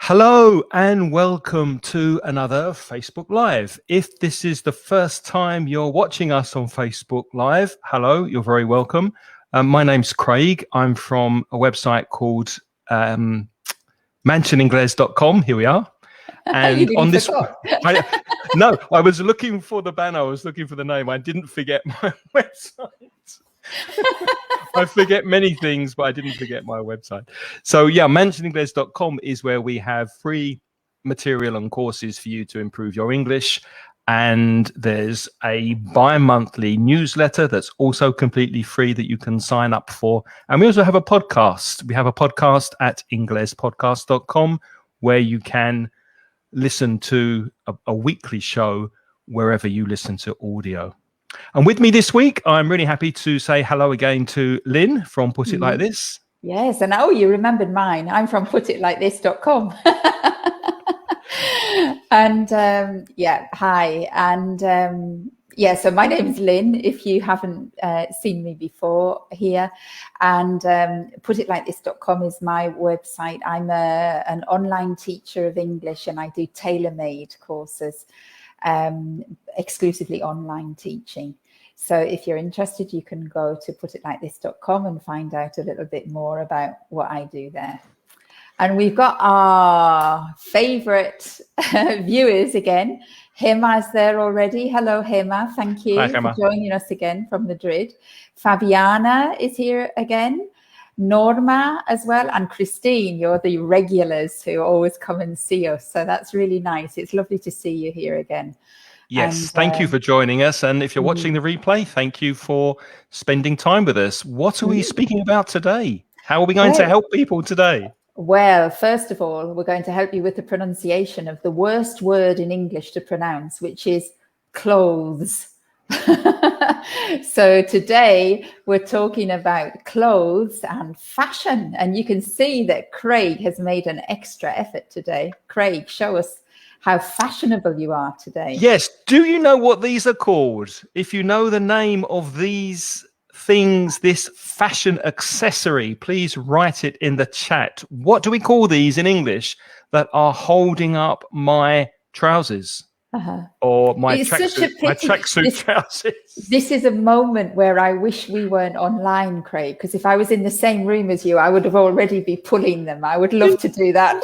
Hello and welcome to another Facebook Live. If this is the first time you're watching us on Facebook Live, hello, you're very welcome. My name's Craig. I'm from a website called mansioningles.com. Here we are. And on this, I was looking for the banner. I was looking for the name. I didn't forget my website. I forget many things, but I didn't forget my website. So yeah, mansioningles.com is where we have free material and courses for you to improve your English. And there's a bi-monthly newsletter that's also completely free that you can sign up for. And we also have a podcast. We have a podcast at inglespodcast.com where you can listen to a weekly show wherever you listen to audio. And with me this week, I'm really happy to say hello again to Lynn from Put It Like This. Yes, and you remembered mine. I'm from putitlikethis.com. And hi. And so my name is Lynn, if you haven't seen me before here. And putitlikethis.com is my website. I'm an online teacher of English, and I do tailor-made courses. Exclusively online teaching. So if you're interested, you can go to putitlikethis.com and find out a little bit more about what I do there. And we've got our favorite viewers again. Hema's there already. Hello, Hema. Thank you for joining us again from Madrid. Fabiana is here again. Norma as well, and Christine. You're the regulars who always come and see us, so that's really nice. It's lovely to see you here again. Yes, and, thank you for joining us, and if you're watching the replay, thank you for spending time with us. What are we speaking about today? How are we going to help people today? Well, first of all, we're going to help you with the pronunciation of the worst word in English to pronounce, which is clothes. So today we're talking about clothes and fashion, and you can see that Craig has made an extra effort today. Craig, show us how fashionable you are today. Yes. Do you know what these are called? If you know the name of these things, this fashion accessory, please write it in the chat. What do we call these in English that are holding up my trousers? Or my tracksuit trousers. This is a moment where I wish we weren't online, Craig, because if I was in the same room as you, I would have already be pulling them. I would love to do that.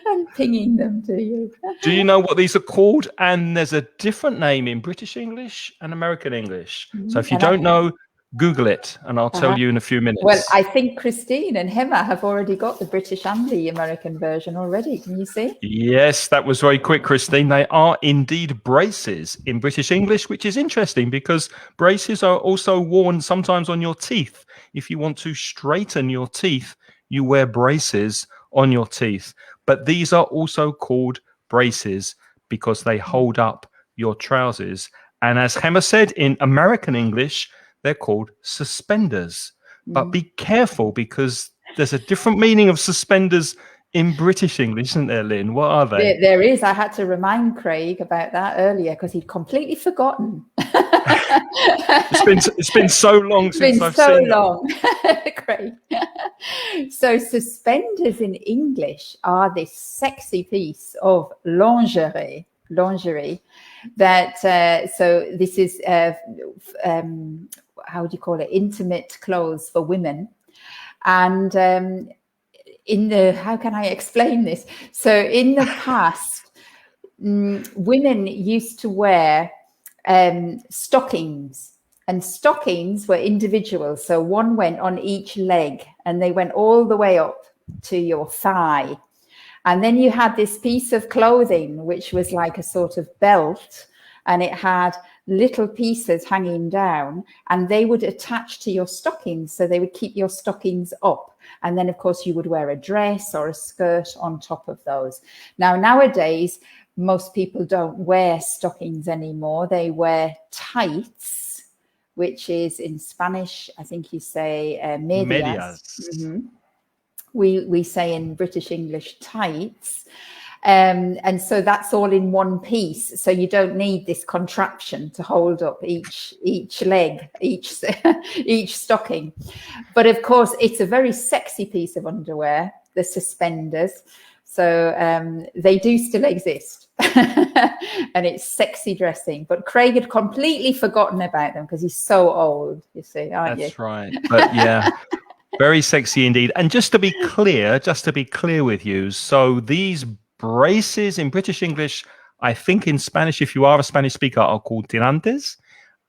And pinging them to you. Do you know what these are called? And there's a different name in British English and American English. So if you don't know, Google it, and I'll tell you in a few minutes. Well, I think Christine and Hema have already got the British and the American version already. Can you see? Yes, that was very quick, Christine. They are indeed braces in British English, which is interesting because braces are also worn sometimes on your teeth. If you want to straighten your teeth, you wear braces on your teeth. But these are also called braces because they hold up your trousers. And as Hema said, in American English, they're called suspenders. But be careful because there's a different meaning of suspenders in British English, isn't there, Lynn? What are they? There is. I had to remind Craig about that earlier because he'd completely forgotten. It's been so long since I've seen it. So long, Craig. So suspenders in English are this sexy piece of lingerie that so this is how do you call it, intimate clothes for women. And how can I explain this? So in the past, women used to wear stockings, and stockings were individual. So one went on each leg and they went all the way up to your thigh. And then you had this piece of clothing, which was like a sort of belt, and it had little pieces hanging down, and they would attach to your stockings. So they would keep your stockings up. And then, of course, you would wear a dress or a skirt on top of those. Now, nowadays, most people don't wear stockings anymore. They wear tights, which is in Spanish, I think you say medias. We say in British English tights. And so that's all in one piece. So you don't need this contraption to hold up each leg, each stocking. But of course, it's a very sexy piece of underwear. the Suspenders. So they do still exist. And it's sexy dressing. But Craig had completely forgotten about them because he's so old, you see, aren't you? That's right. But yeah, very sexy indeed. And just to be clear with you, so these braces in British English, I think in Spanish, if you are a Spanish speaker, are called tirantes.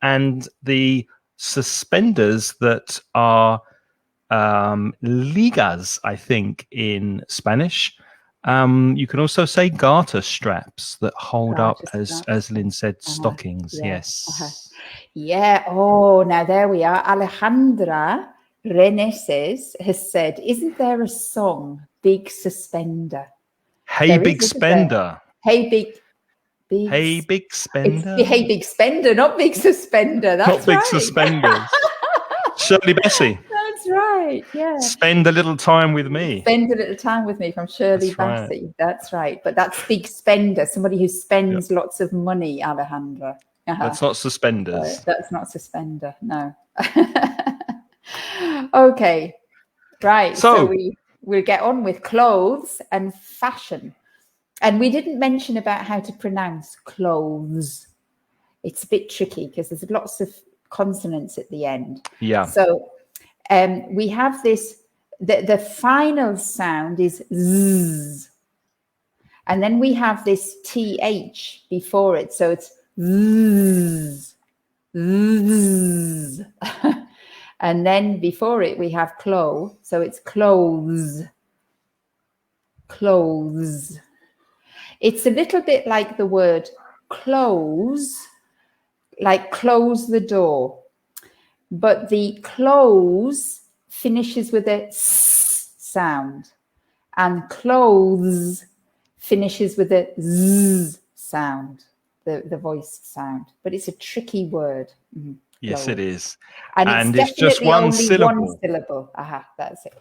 And the suspenders that are ligas, I think, in Spanish. You can also say garter straps that hold up, as Lynn said, stockings. Yeah. Yes. Yeah. Oh, now there we are. Alejandra Reneses has said, isn't there a song, Big Suspender? Hey, Big Spender. Hey, Big Hey, Big Spender. It's Hey, Big Spender, not Big Suspender. That's not Big Suspenders. Shirley Bassey. That's right. Yeah. Spend a little time with me. Spend a little time with me from Shirley Bassey. Right. That's right. But that's Big Spender, somebody who spends lots of money, Alejandra. That's not Suspenders. That's not Suspender. No. Okay. Right. So we'll get on with clothes and fashion. And we didn't mention about how to pronounce clothes. It's a bit tricky because there's lots of consonants at the end. Yeah. So we have this, the final sound is z. And then we have this th before it. So it's z, z. And then before it, we have clo. So it's clothes. Clothes. It's a little bit like the word close, like close the door. But the close finishes with a s sound. And clothes finishes with a z sound, the voice sound. But it's a tricky word. Mm-hmm. Yes, it is. And it's just one syllable. One syllable. That's it.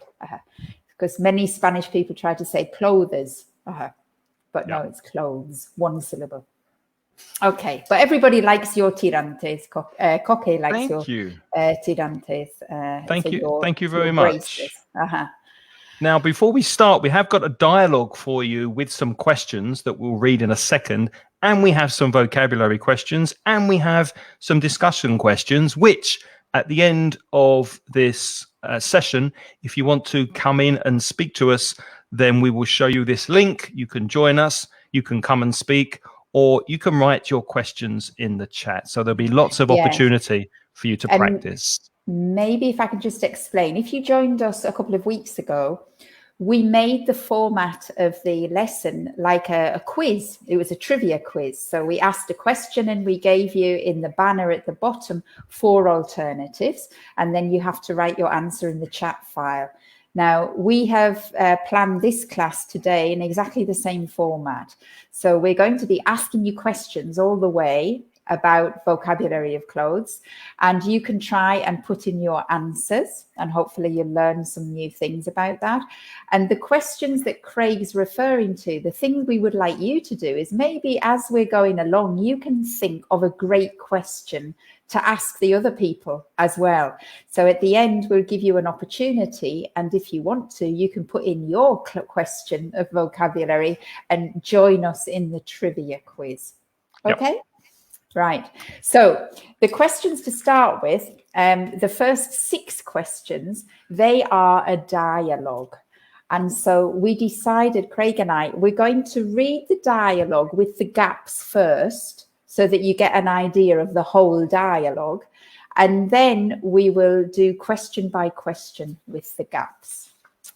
Because many Spanish people try to say clothes. But no, it's clothes, one syllable. Okay, but everybody likes your tirantes. Coque likes your tirantes. Thank you very much. Now, before we start, we have got a dialogue for you with some questions that we'll read in a second. And we have some vocabulary questions and we have some discussion questions, which at the end of this session, if you want to come in and speak to us, then we will show you this link. You can join us, you can come and speak, or you can write your questions in the chat. So there'll be lots of opportunity for you to practice. Maybe if I could just explain, if you joined us a couple of weeks ago, we made the format of the lesson like a quiz. It was a trivia quiz. So we asked a question and we gave you in the banner at the bottom 4 alternatives. And then you have to write your answer in the chat file. Now, we have planned this class today in exactly the same format. So we're going to be asking you questions all the way about vocabulary of clothes, and you can try and put in your answers, and hopefully you'll learn some new things about that. And the questions that Craig's referring to, the thing we would like you to do is maybe as we're going along, you can think of a great question to ask the other people as well. So at the end, we'll give you an opportunity. And if you want to, you can put in your question of vocabulary and join us in the trivia quiz. Okay? Yep. Right. So the questions to start with, the first 6 questions, they are a dialogue. And so we decided, Craig and I, we're going to read the dialogue with the gaps first, so that you get an idea of the whole dialogue. And then we will do question by question with the gaps.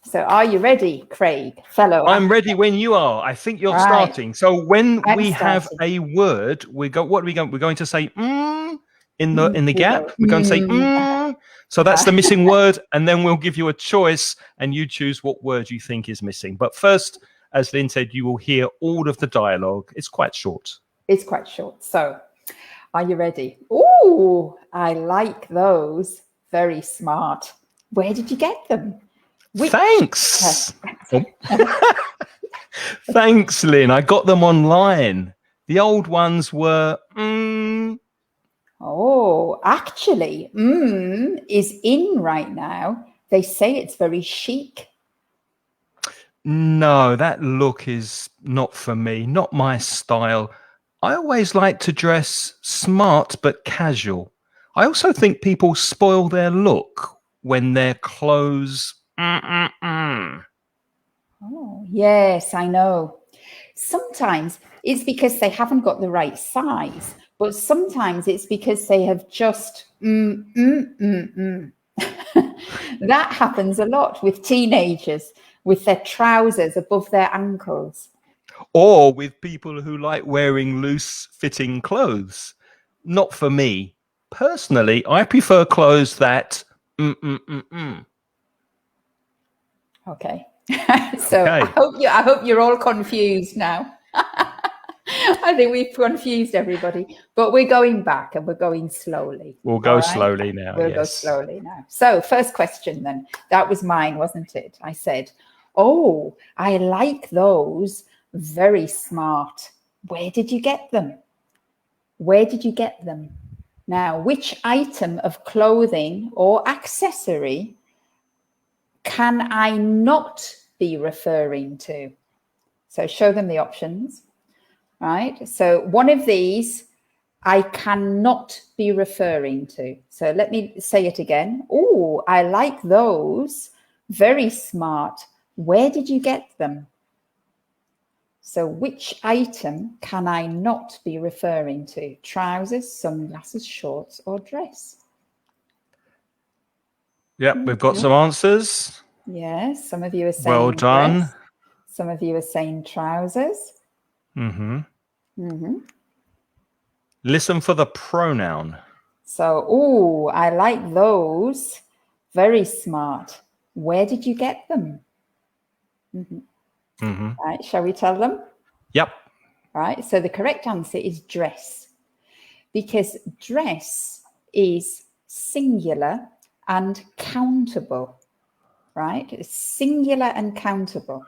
So are you ready, Craig, fellow? I'm ready when you are. I think you're starting. So when we have a word, we're going to say in the gap. We're going to say So that's the missing word, and then we'll give you a choice and you choose what word you think is missing. But first, as Lynn said, you will hear all of the dialogue. It's quite short. It's quite short. So are you ready? Oh, I like those. Very smart. Where did you get them? Thanks. Thanks, Lynn. I got them online. The old ones were Oh, actually, is in right now. They say it's very chic. No, that look is not for me, not my style. I always like to dress smart but casual. I also think people spoil their look when their clothes. Oh, yes, I know. Sometimes it's because they haven't got the right size, but sometimes it's because they have just That happens a lot with teenagers with their trousers above their ankles. Or with people who like wearing loose fitting clothes. Not for me. Personally, I prefer clothes that. Okay. So Okay. I hope you're all confused now. I think we've confused everybody, but we're going back and we're going slowly. We'll All go right? slowly now. We'll go slowly now. So first question then. That was mine, wasn't it? I said, oh, I like those. Very smart. Where did you get them? Where did you get them? Now, which item of clothing or accessory can I not be referring to? So show them the options, right? So one of these I cannot be referring to. So let me say it again. Oh, I like those. Very smart. Where did you get them? So which item can I not be referring to? Trousers, sunglasses, shorts, or dress? Yep, we've got some answers. Yes, some of you are saying well done. dress. Some of you are saying trousers. Listen for the pronoun. So, oh, I like those. Very smart. Where did you get them? Right, shall we tell them? Yep. Right, so the correct answer is dress, because dress is singular and countable, right? It's singular and countable.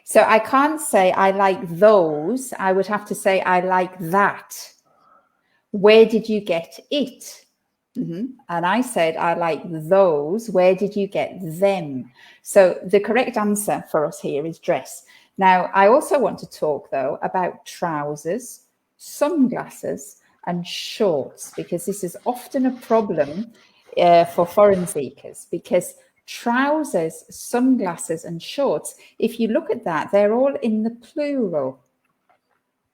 So I can't say I like those. I would have to say I like that. Where did you get it? And I said, I like those. Where did you get them? So the correct answer for us here is dress. Now, I also want to talk, though, about trousers, sunglasses, and shorts, because this is often a problem for foreign speakers, because trousers, sunglasses, and shorts, if you look at that, they're all in the plural.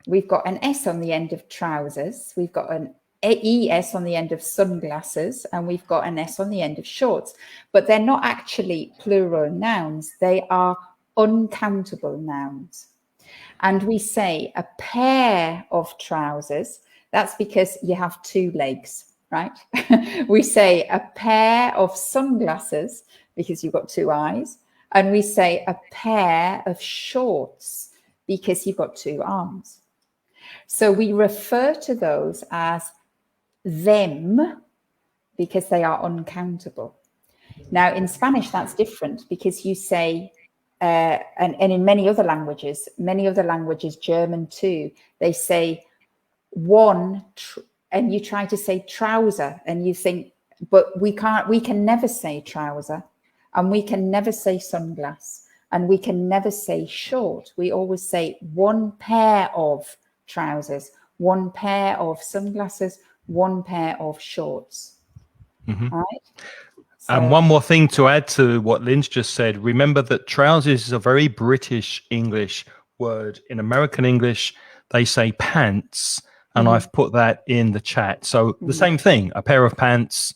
We've got an S on the end of trousers. We've got an ES on the end of sunglasses, and we've got an S on the end of shorts, but they're not actually plural nouns. They are uncountable nouns. And we say a pair of trousers. That's because you have two legs, right? We say a pair of sunglasses because you've got two eyes. And we say a pair of shorts because you've got two arms. So we refer to those as them because they are uncountable. Now, in Spanish, that's different because you say, and in many other languages, German too, they say one, and you try to say trouser, and you think, but we can never say trouser, and we can never say sunglass, and we can never say short. We always say one pair of trousers, one pair of sunglasses, one pair of shorts. Right? So, And one more thing to add to what Lynn's just said. Remember that trousers is a very British English word. In American English, they say pants. And I've put that in the chat. So the same thing, a pair of pants,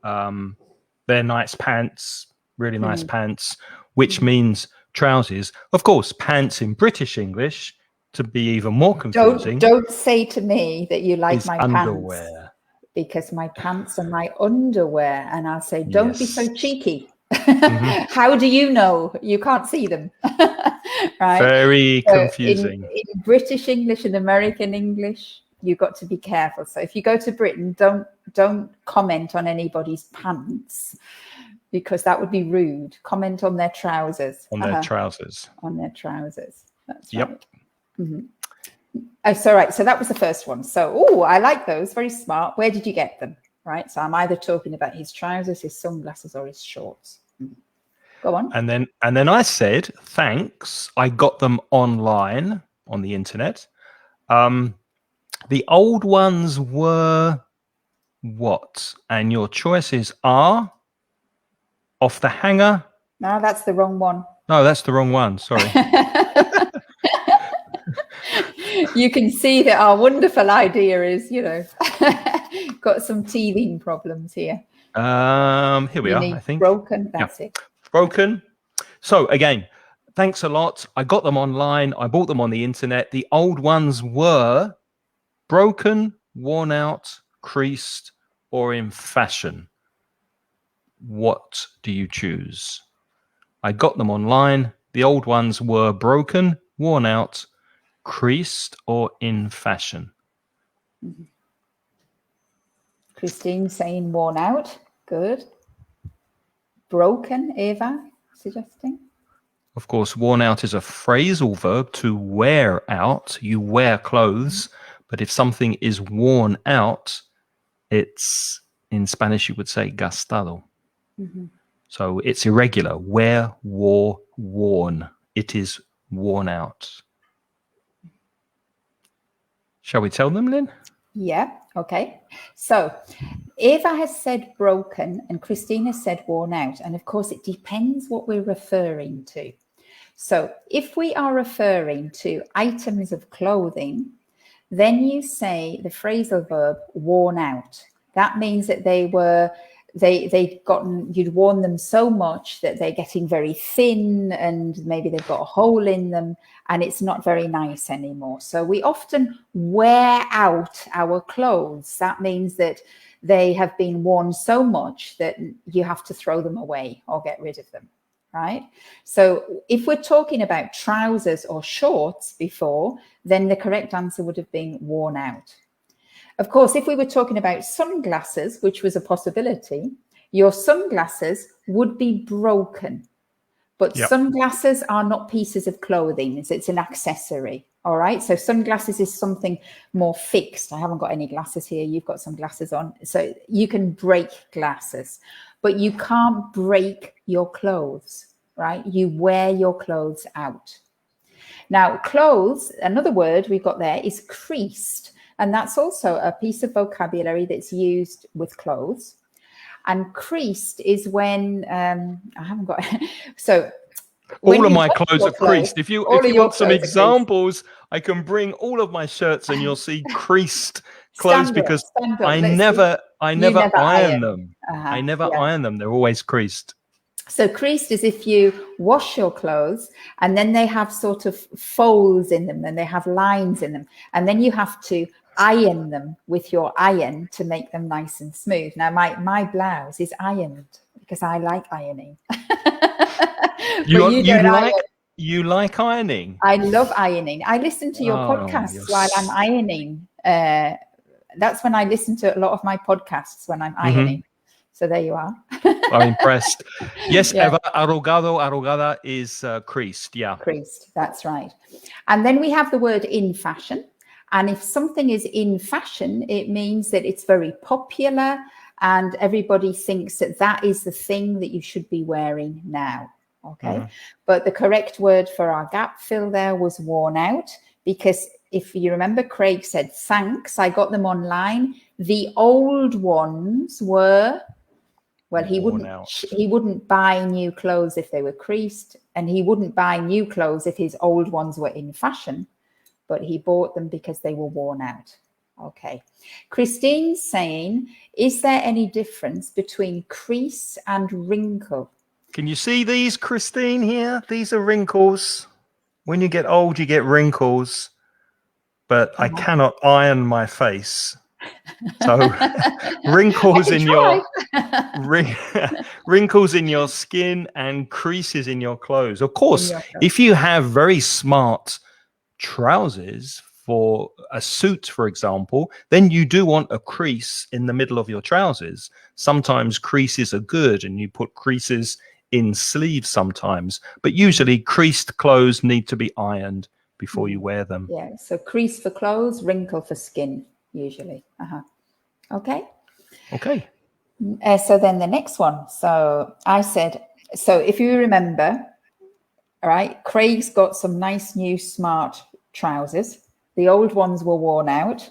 they're nice pants, really nice pants, which means trousers. Of course, pants in British English, to be even more confusing. Don't say to me that you like my underwear. pants, because my pants are my underwear. And I'll say, don't be so cheeky. How do you know? You can't see them. Right? Very confusing. In British English and American English, you've got to be careful. So if you go to Britain, don't comment on anybody's pants, because that would be rude. Comment on their trousers. On their trousers. On their trousers. That's right. Yep. Oh, so right. So that was the first one. So, oh, I like those. Very smart. Where did you get them? Right. So I'm either talking about his trousers, his sunglasses, or his shorts. Go on. And then I said, thanks. I got them online on the internet. The old ones were what? And your choices are off the hanger. No, that's the wrong one. No, that's the wrong one. Sorry. You can see that our wonderful idea is, got some teething problems here. Here we are, I think. Broken. That's it. Broken. So again, thanks a lot. I got them online. I bought them on the internet. The old ones were broken, worn out, creased, or in fashion. What do you choose? I got them online. The old ones were broken, worn out, creased, or in fashion. Mm-hmm. Christine saying worn out. Good. Broken, Eva suggesting. Of course, worn out is a phrasal verb to wear out. You wear clothes, but if something is worn out, it's, in Spanish, you would say gastado. Mm-hmm. So it's irregular. Wear, wore, worn. It is worn out. Shall we tell them, Lynn? Yeah, okay. So Eva has said broken and Christine has said worn out. And of course, it depends what we're referring to. So if we are referring to items of clothing, then you say the phrasal verb worn out. That means that you'd worn them so much that they're getting very thin and maybe they've got a hole in them and it's not very nice anymore. So we often wear out our clothes. That means that they have been worn so much that you have to throw them away or get rid of them, right? So if we're talking about trousers or shorts before, then the correct answer would have been worn out. Of course, if we were talking about sunglasses, which was a possibility, your sunglasses would be broken. But sunglasses are not pieces of clothing. It's an accessory. All right. So sunglasses is something more fixed. I haven't got any glasses here. You've got some glasses on. So you can break glasses, but you can't break your clothes, right? You wear your clothes out. Now, clothes, another word we've got there is creased. And that's also a piece of vocabulary that's used with clothes. And creased is when I haven't got so all of my clothes are creased. If you want some examples, I can bring all of my shirts and you'll see creased clothes because I never iron them. I never iron them. They're always creased. So creased is if you wash your clothes and then they have sort of folds in them and they have lines in them. And then you have to iron them with your iron to make them nice and smooth. Now, my blouse is ironed because I like ironing. You like ironing? I love ironing. I listen to your podcasts while I'm ironing. That's when I listen to a lot of my podcasts when I'm ironing. Mm-hmm. So there you are. I'm impressed. Yes, Eva, arrugada is creased. Yeah. Creased, that's right. And then we have the word in fashion. And if something is in fashion, it means that it's very popular and everybody thinks that that is the thing that you should be wearing now. Okay. Mm-hmm. But the correct word for our gap fill there was worn out, because if you remember, Craig said, thanks, I got them online. The old ones were, well, he wouldn't buy new clothes if they were creased, and he wouldn't buy new clothes if his old ones were in fashion. But he bought them because they were worn out. Okay. Christine's saying, is there any difference between crease and wrinkle? Can you see these, Christine, here? These are wrinkles. When you get old, you get wrinkles. But I cannot iron my face. So wrinkles in your wrinkles in your skin and creases in your clothes. Of course, if you have very smart trousers for a suit, for example, then you do want a crease in the middle of your trousers. Sometimes creases are good and you put creases in sleeves sometimes, but usually creased clothes need to be ironed before you wear them. Yeah, so crease for clothes, wrinkle for skin, usually. Okay. Okay. So then the next one. So I said, So if you remember, all right, Craig's got some nice new smart trousers. The old ones were worn out.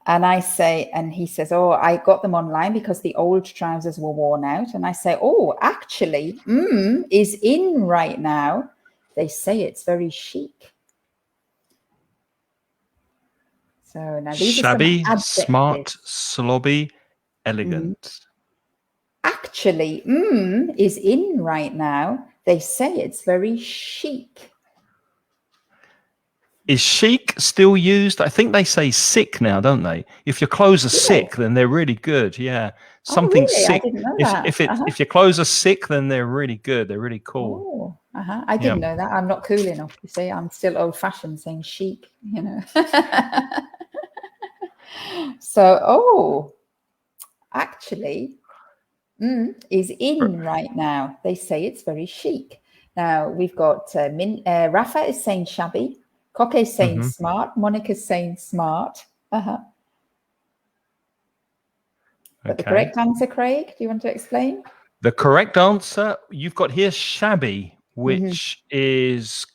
And I say, and he says, oh, I got them online because the old trousers were worn out. And I say, oh, actually, is in right now. They say it's very chic. So now these Shabby, are some smart, slobby, elegant. Actually, is in right now. They say it's very chic. Is chic still used? I think they say sick now, don't they? If your clothes are sick, then they're really good. Yeah, something really? sick. I didn't know that. If your clothes are sick, then they're really good. They're really cool. Oh, I didn't know that. I'm not cool enough. You see, I'm still old-fashioned, saying chic. You know. So, actually, is in right now. They say it's very chic. Now we've got Rafa is saying shabby. Coque is saying smart. Monica's saying smart. But the correct answer, Craig, do you want to explain? The correct answer you've got here, shabby, which is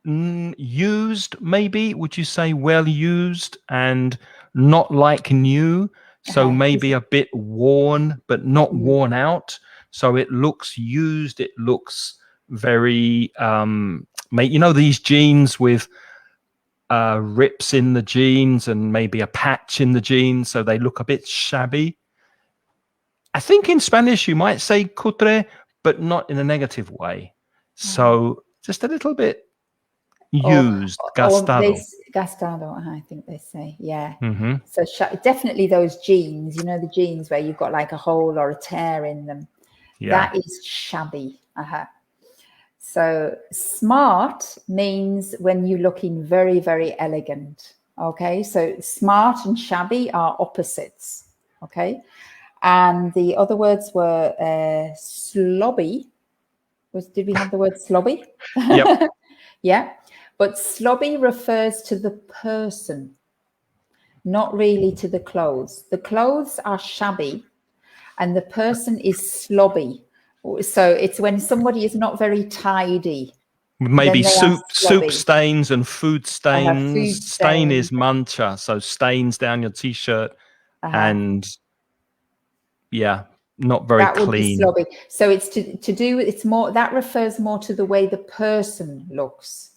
used, maybe. Would you say well used and not like new? So maybe a bit worn, but not worn out. So it looks used. It looks very, you know, these jeans with rips in the jeans and maybe a patch in the jeans. So they look a bit shabby. I think in Spanish you might say cutre, but not in a negative way. So just a little bit used, gastado. Gastado, I think they say, yeah. So definitely those jeans, you know, the jeans where you've got like a hole or a tear in them. Yeah. That is shabby. So smart means when you're looking very, very elegant. Okay, so smart and shabby are opposites. Okay. And the other words were slobby. Did we have the word slobby? Yep. Yeah. But slobby refers to the person, not really to the clothes. The clothes are shabby and the person is slobby. So it's when somebody is not very tidy. Maybe soup stains and food stains. Stain is mancha, so stains down your t-shirt and not very that clean. Would be slobby. So it's to do, it's more, that refers more to the way the person looks.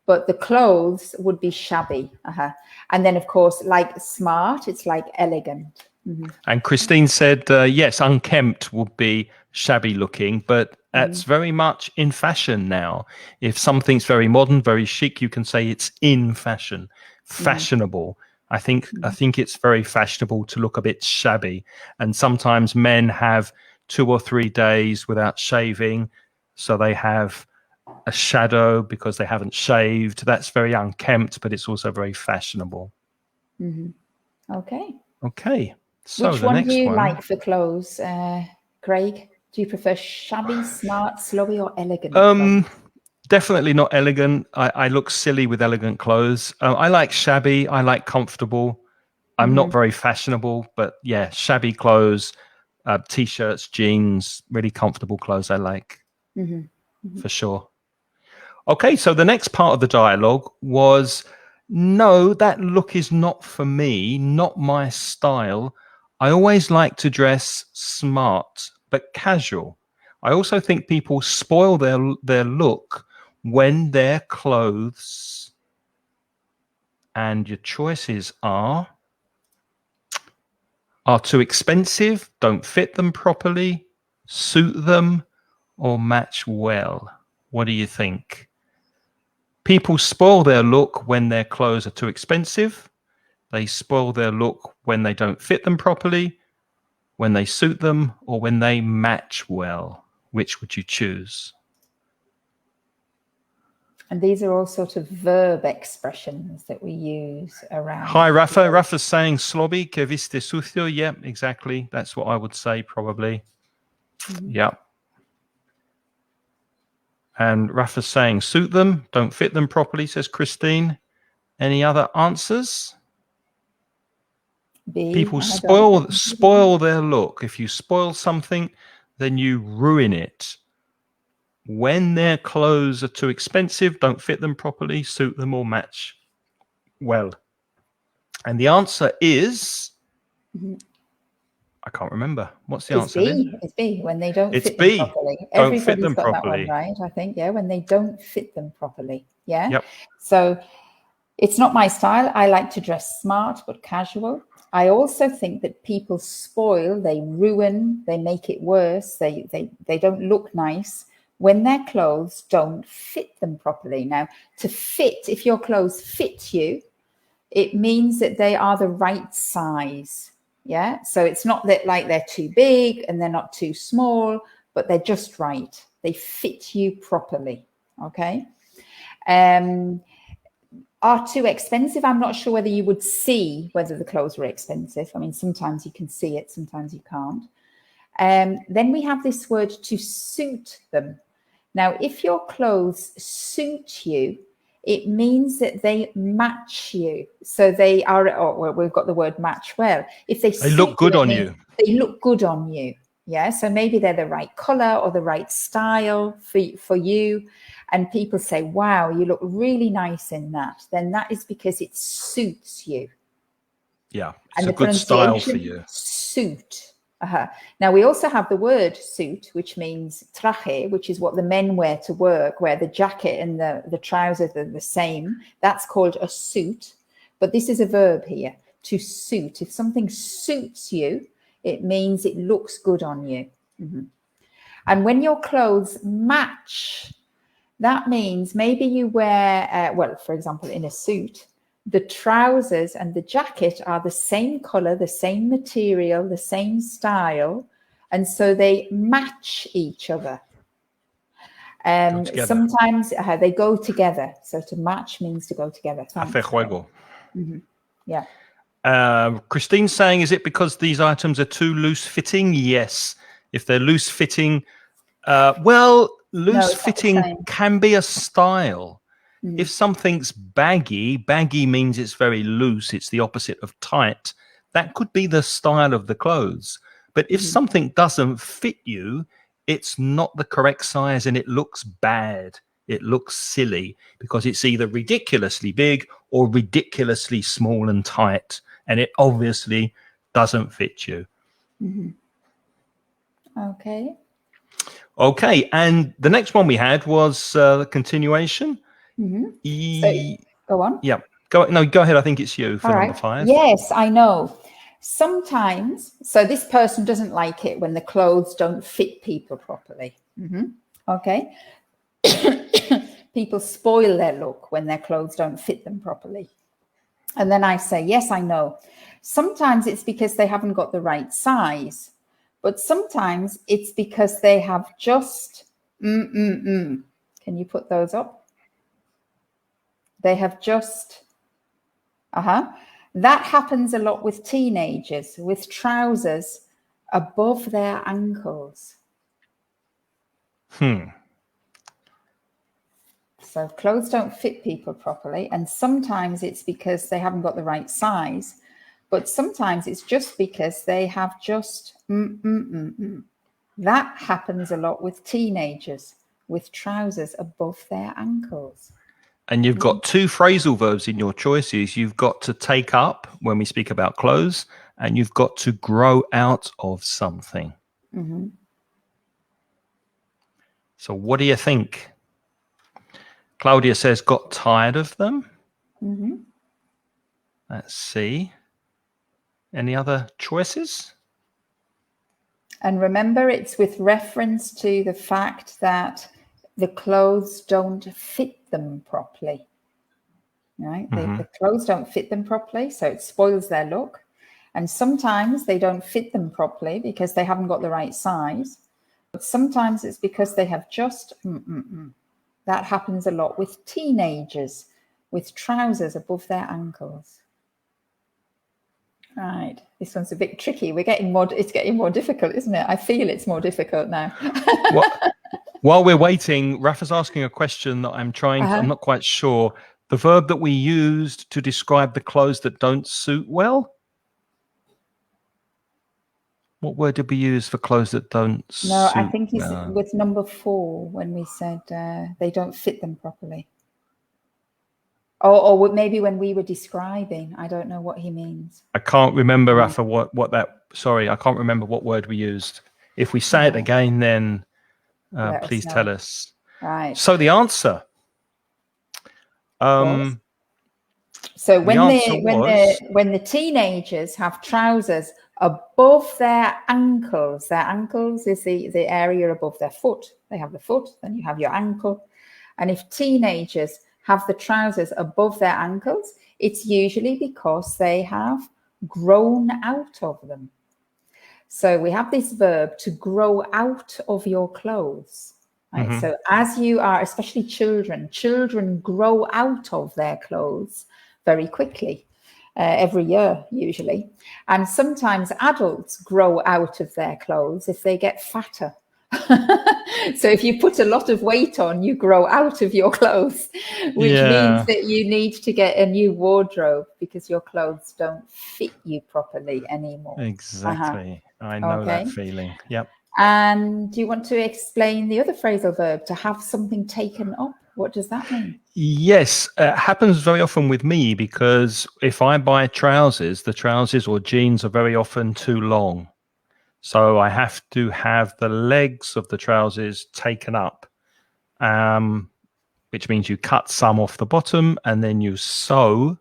But the clothes would be shabby. And then, of course, like smart, it's like elegant. And Christine said, yes, unkempt would be shabby looking, but that's very much in fashion now. If something's very modern, very chic, you can say it's in fashion, fashionable. I think it's very fashionable to look a bit shabby. And sometimes men have 2 or 3 days without shaving, so they have a shadow because they haven't shaved. That's very unkempt, but it's also very fashionable. Okay. So which one do you like for clothes, Craig? Do you prefer shabby, smart, slobby, or elegant? Definitely not elegant. I look silly with elegant clothes. I like shabby. I like comfortable. I'm not very fashionable, but yeah, shabby clothes, t-shirts, jeans, really comfortable clothes I like for sure. Okay, so the next part of the dialogue was, no, that look is not for me, not my style. I always like to dress smart, but casual. I also think people spoil their look when their clothes, and your choices are too expensive, don't fit them properly, suit them, or match well. What do you think? People spoil their look when their clothes are too expensive. They spoil their look when they don't fit them properly, when they suit them, or when they match well. Which would you choose? And these are all sort of verb expressions that we use around. Hi, Rafa. Rafa's saying slobby, que viste sucio. Yeah, exactly. That's what I would say, probably. Yeah. And Rafa's saying suit them, don't fit them properly, says Christine. Any other answers? People spoil their look. If you spoil something, then you ruin it. when their clothes are too expensive, don't fit them properly, suit them, or match well? And the answer is, I can't remember. What's the answer, Lynn? It's B, when they don't It's fit them B. properly. Don't fit Everybody's them got that one properly. right, I think. Yeah, when they don't fit them properly. Yeah. Yep. So it's not my style. I like to dress smart but casual. I also think that people spoil, they ruin, they make it worse. They don't look nice when their clothes don't fit them properly. Now, to fit, if your clothes fit you, it means that they are the right size. Yeah. So it's not that like they're too big and they're not too small, but they're just right. They fit you properly. Okay. Are too expensive. I'm not sure whether you would see whether the clothes were expensive. I mean, sometimes you can see it, sometimes you can't. Then we have this word to suit them. Now, if your clothes suit you, it means that they match you. So they are, well, we've got the word match well. If they look good on you. They look good on you. Yeah. So maybe they're the right color or the right style for you. And people say, wow, you look really nice in that. Then that is because it suits you. Yeah. It's And a good style for you. Suit. Now, we also have the word suit, which means traje, which is what the men wear to work, where the jacket and the trousers are the same. That's called a suit. But this is a verb here, to suit. If something suits you, it means it looks good on you. And when your clothes match, that means maybe you wear, well, for example, in a suit, the trousers and the jacket are the same color, the same material, the same style. And so they match each other. Sometimes they go together. So to match means to go together. Hacer juego. Yeah. Christine's saying, is it because these items are too loose fitting? Yes. If they're loose fitting, loose fitting can be a style. If something's baggy means it's very loose. It's the opposite of tight. That could be the style of the clothes. But if something doesn't fit you, it's not the correct size and it looks bad. It looks silly because it's either ridiculously big or ridiculously small and tight. And it obviously doesn't fit you. Okay. And the next one we had was the continuation. So, go on. Yeah. Go ahead. I think it's you for number 5. Yes, I know. Sometimes, so this person doesn't like it when the clothes don't fit people properly. Okay. People spoil their look when their clothes don't fit them properly. And then I say, yes, I know. Sometimes it's because they haven't got the right size, but sometimes it's because they have just, Can you put those up? They have just, that happens a lot with teenagers, with trousers above their ankles. So clothes don't fit people properly. And sometimes it's because they haven't got the right size, but sometimes it's just because they have just, That happens a lot with teenagers, with trousers above their ankles. And you've got 2 phrasal verbs in your choices. You've got to take up when we speak about clothes, and you've got to grow out of something. So what do you think? Claudia says, got tired of them. Let's see. Any other choices? And remember, it's with reference to the fact that the clothes don't fit them properly, right? The clothes don't fit them properly, so it spoils their look. And sometimes they don't fit them properly because they haven't got the right size. But sometimes it's because they have just, That happens a lot with teenagers, with trousers above their ankles. Right, this one's a bit tricky. It's getting more difficult, isn't it? I feel it's more difficult now. While we're waiting, Rafa's asking a question that I'm not quite sure. The verb that we used to describe the clothes that don't suit well? What word did we use for clothes that don't No, I suit? think it's with number 4 when we said they don't fit them properly. Or maybe when we were describing, I don't know what he means. I can't remember, Rafa, what that. Sorry, I can't remember what word we used. If we say it again, then please tell us. Right. So the answer. So when the teenagers have trousers above their ankles is the area above their foot. They have the foot, then you have your ankle. And if teenagers have the trousers above their ankles, it's usually because they have grown out of them. So we have this verb to grow out of your clothes. Right? Mm-hmm. So as you are, especially children grow out of their clothes very quickly, every year usually. And sometimes adults grow out of their clothes if they get fatter. So if you put a lot of weight on, you grow out of your clothes, which means that you need to get a new wardrobe because your clothes don't fit you properly anymore. Exactly. I know that feeling. Yep. And do you want to explain the other phrasal verb, to have something taken up? What does that mean? Yes, it happens very often with me because if I buy trousers, the trousers or jeans are very often too long. So I have to have the legs of the trousers taken up, which means you cut some off the bottom and then you sew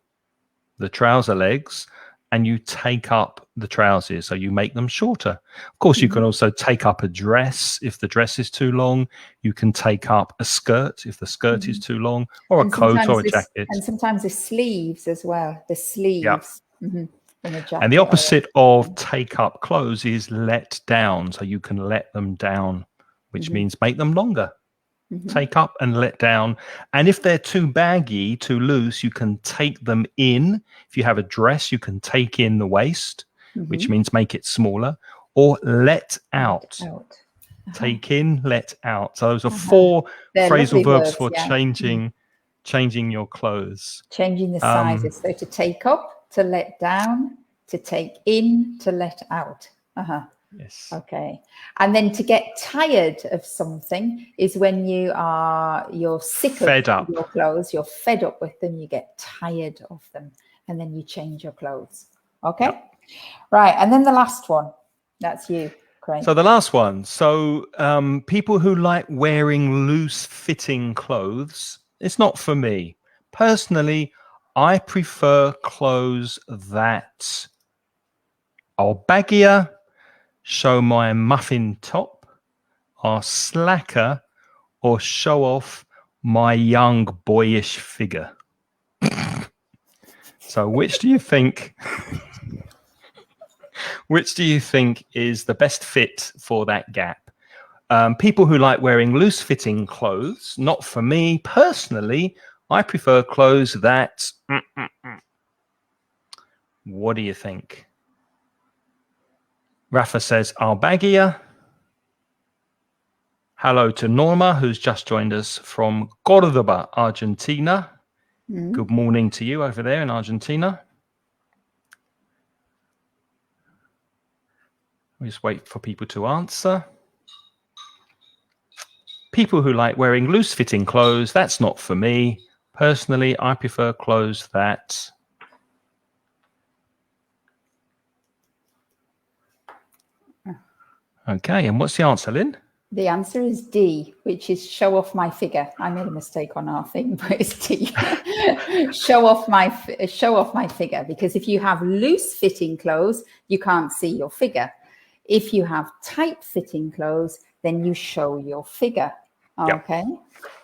the trouser legs and you take up the trousers. So you make them shorter. Of course, you can also take up a dress. If the dress is too long, you can take up a skirt if the skirt is too long, or a coat or a jacket. And sometimes the sleeves as well. The sleeves. Yep. And the opposite of take up clothes is let down. So you can let them down, which means make them longer. Take up and let down. And if they're too baggy, too loose, you can take them in. If you have a dress, you can take in the waist, which means make it smaller, or let out. Take in, let out. So those are 4 phrasal verbs for changing your clothes. Changing the sizes. So to take up, to let down, to take in, to let out. Yes. Okay. And then to get tired of something is when you're sick of your clothes, you're fed up with them, you get tired of them, and then you change your clothes. Okay. Yep. Right. And then the last one. That's you, Craig. So the last one. So people who like wearing loose fitting clothes, it's not for me. Personally, I prefer clothes that are baggier, show my muffin top, are slacker, or show off my young boyish figure. So which do you think is the best fit for that gap? People who like wearing loose fitting clothes, not for me. Personally, I prefer clothes that What do you think? Rafa says, are baggier. Hello to Norma, who's just joined us from Cordoba, Argentina. Good morning to you over there in Argentina. We just wait for people to answer. People who like wearing loose-fitting clothes, that's not for me. Personally, I prefer clothes that... Okay, and what's the answer, Lynn? The answer is D, which is show off my figure. I made a mistake on our thing, but it's D. show off my figure, because if you have loose-fitting clothes, you can't see your figure. If you have tight-fitting clothes, then you show your figure. Okay, yep.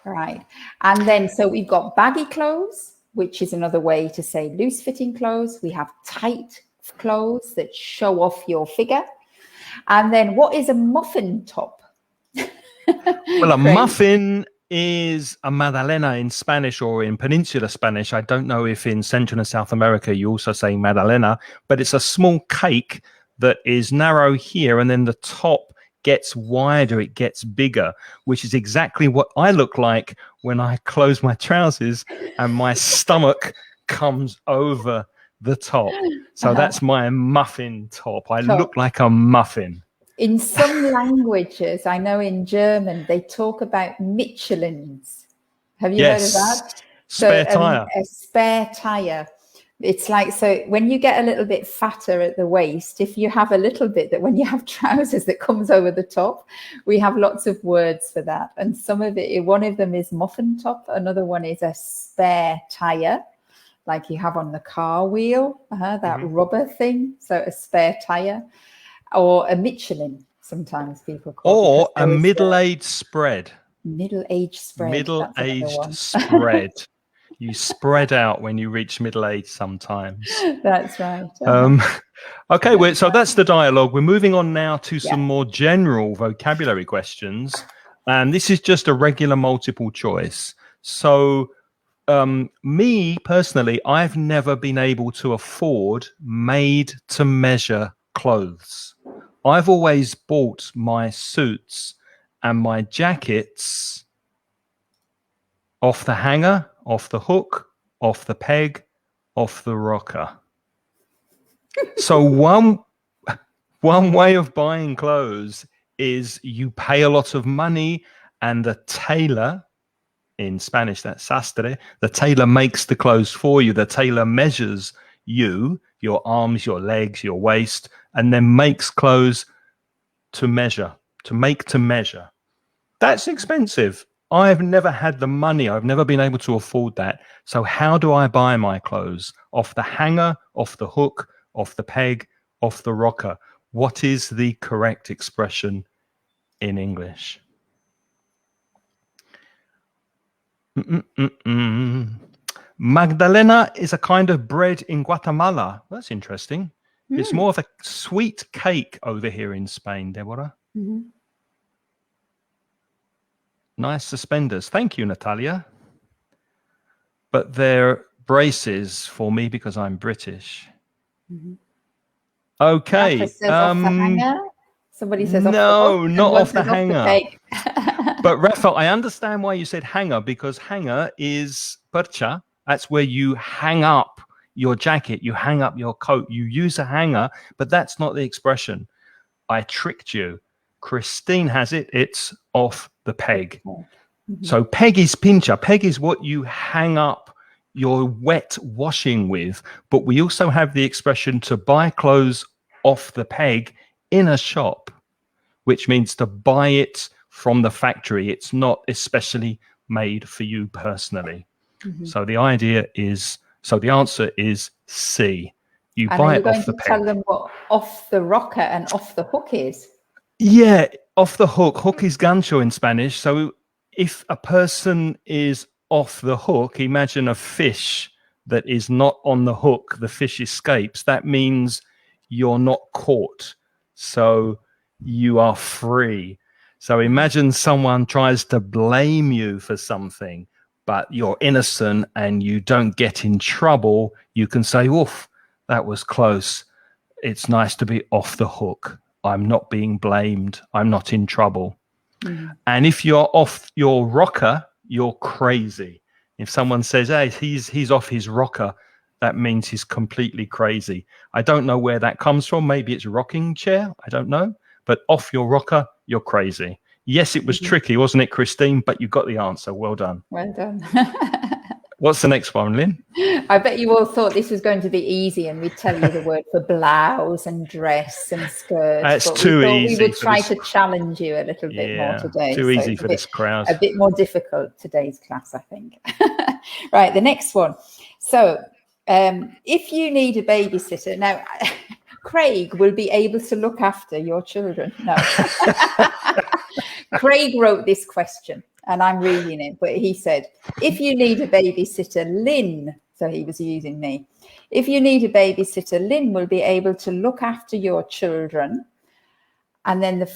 Right. And then, so we've got baggy clothes, which is another way to say loose-fitting clothes. We have tight clothes that show off your figure. And then what is a muffin top? Well, a muffin is a magdalena in Spanish or in Peninsular Spanish. I don't know if in Central and South America you also say magdalena, but it's a small cake that is narrow here, and then the top gets wider, it gets bigger, which is exactly what I look like when I close my trousers and my stomach comes over the top. So that's my muffin top. I Top. look like a muffin. In some languages, I know in German, they talk about Michelins. Have you heard of that? Spare tire. A spare tire. It's like, so when you get a little bit fatter at the waist, if you have a little bit that when you have trousers that comes over the top, we have lots of words for that. And some of it, one of them is muffin top. Another one is a spare tire, like you have on the car wheel, that rubber thing. So a spare tire, or a Michelin, sometimes people call it. Or a middle-aged spread. Middle-aged spread. Middle-aged spread. You spread out when you reach middle age sometimes. That's right. Okay, so that's the dialogue. We're moving on now to some more general vocabulary questions. And this is just a regular multiple choice. So me personally, I've never been able to afford made to measure clothes. I've always bought my suits and my jackets off the hanger, off the hook, off the peg, off the rocker. So one way of buying clothes is you pay a lot of money and the tailor, in Spanish that's sastre, the tailor makes the clothes for you. The tailor measures you, your arms, your legs, your waist, and then makes clothes to measure, to make to measure. That's expensive. I've never had the money. I've never been able to afford that. So how do I buy my clothes? Off the hanger, off the hook, off the peg, off the rocker. What is the correct expression in English? Magdalena is a kind of bread in Guatemala. That's interesting. It's more of a sweet cake over here in Spain, Deborah. Nice suspenders. Thank you, Natalia. But they're braces for me because I'm British. Okay. Rafa says off the hanger. Somebody says off the hook. No, not off the hanger. The But Rafa, I understand why you said hanger, because hanger is percha. That's where you hang up your jacket, you hang up your coat. You use a hanger, but that's not the expression. I tricked you. Christine has it. It's off the peg. So peg is pincha. Peg is what you hang up your wet washing with. But we also have the expression to buy clothes off the peg in a shop, which means to buy it from the factory. It's not especially made for you personally. So the idea is, so the answer is C. You buy it off the peg. Tell them what off the rocker and off the hook is. Yeah, off the hook. Hook is gancho in Spanish. So if a person is off the hook, imagine a fish that is not on the hook. The fish escapes. That means you're not caught. So you are free. So imagine someone tries to blame you for something, but you're innocent and you don't get in trouble. You can say, oof, that was close. It's nice to be off the hook. I'm not being blamed. I'm not in trouble. And if you're off your rocker, you're crazy. If someone says, hey, he's off his rocker, that means he's completely crazy. I don't know where that comes from. Maybe it's rocking chair. I don't know. But off your rocker, you're crazy. Yes, it was tricky, wasn't it, Christine? But you got the answer. Well done. Well done. What's the next one, Lynn? I bet you all thought this was going to be easy and we'd tell you the word for blouse and dress and skirt. That's but too easy. We would try to challenge you a little bit more today. Too easy for this crowd. A bit more difficult today's class, I think. Right, the next one. So if you need a babysitter, now Craig will be able to look after your children. No. Craig wrote this question and I'm reading it, but he said, if you need a babysitter, Lynn, so he was using me. If you need a babysitter, Lynn will be able to look after your children. And then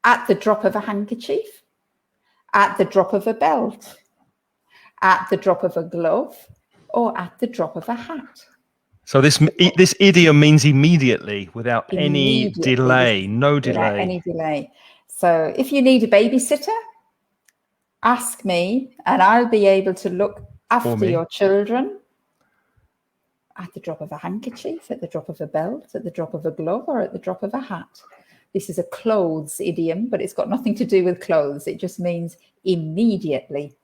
at the drop of a handkerchief, at the drop of a belt, at the drop of a glove, or at the drop of a hat. So this idiom means immediately, without any delay, no delay. Without any delay. So if you need a babysitter, ask me and I'll be able to look after your children. at the drop of a handkerchief, at the drop of a belt, at the drop of a glove, or at the drop of a hat. This is a clothes idiom, but it's got nothing to do with clothes. It just means immediately.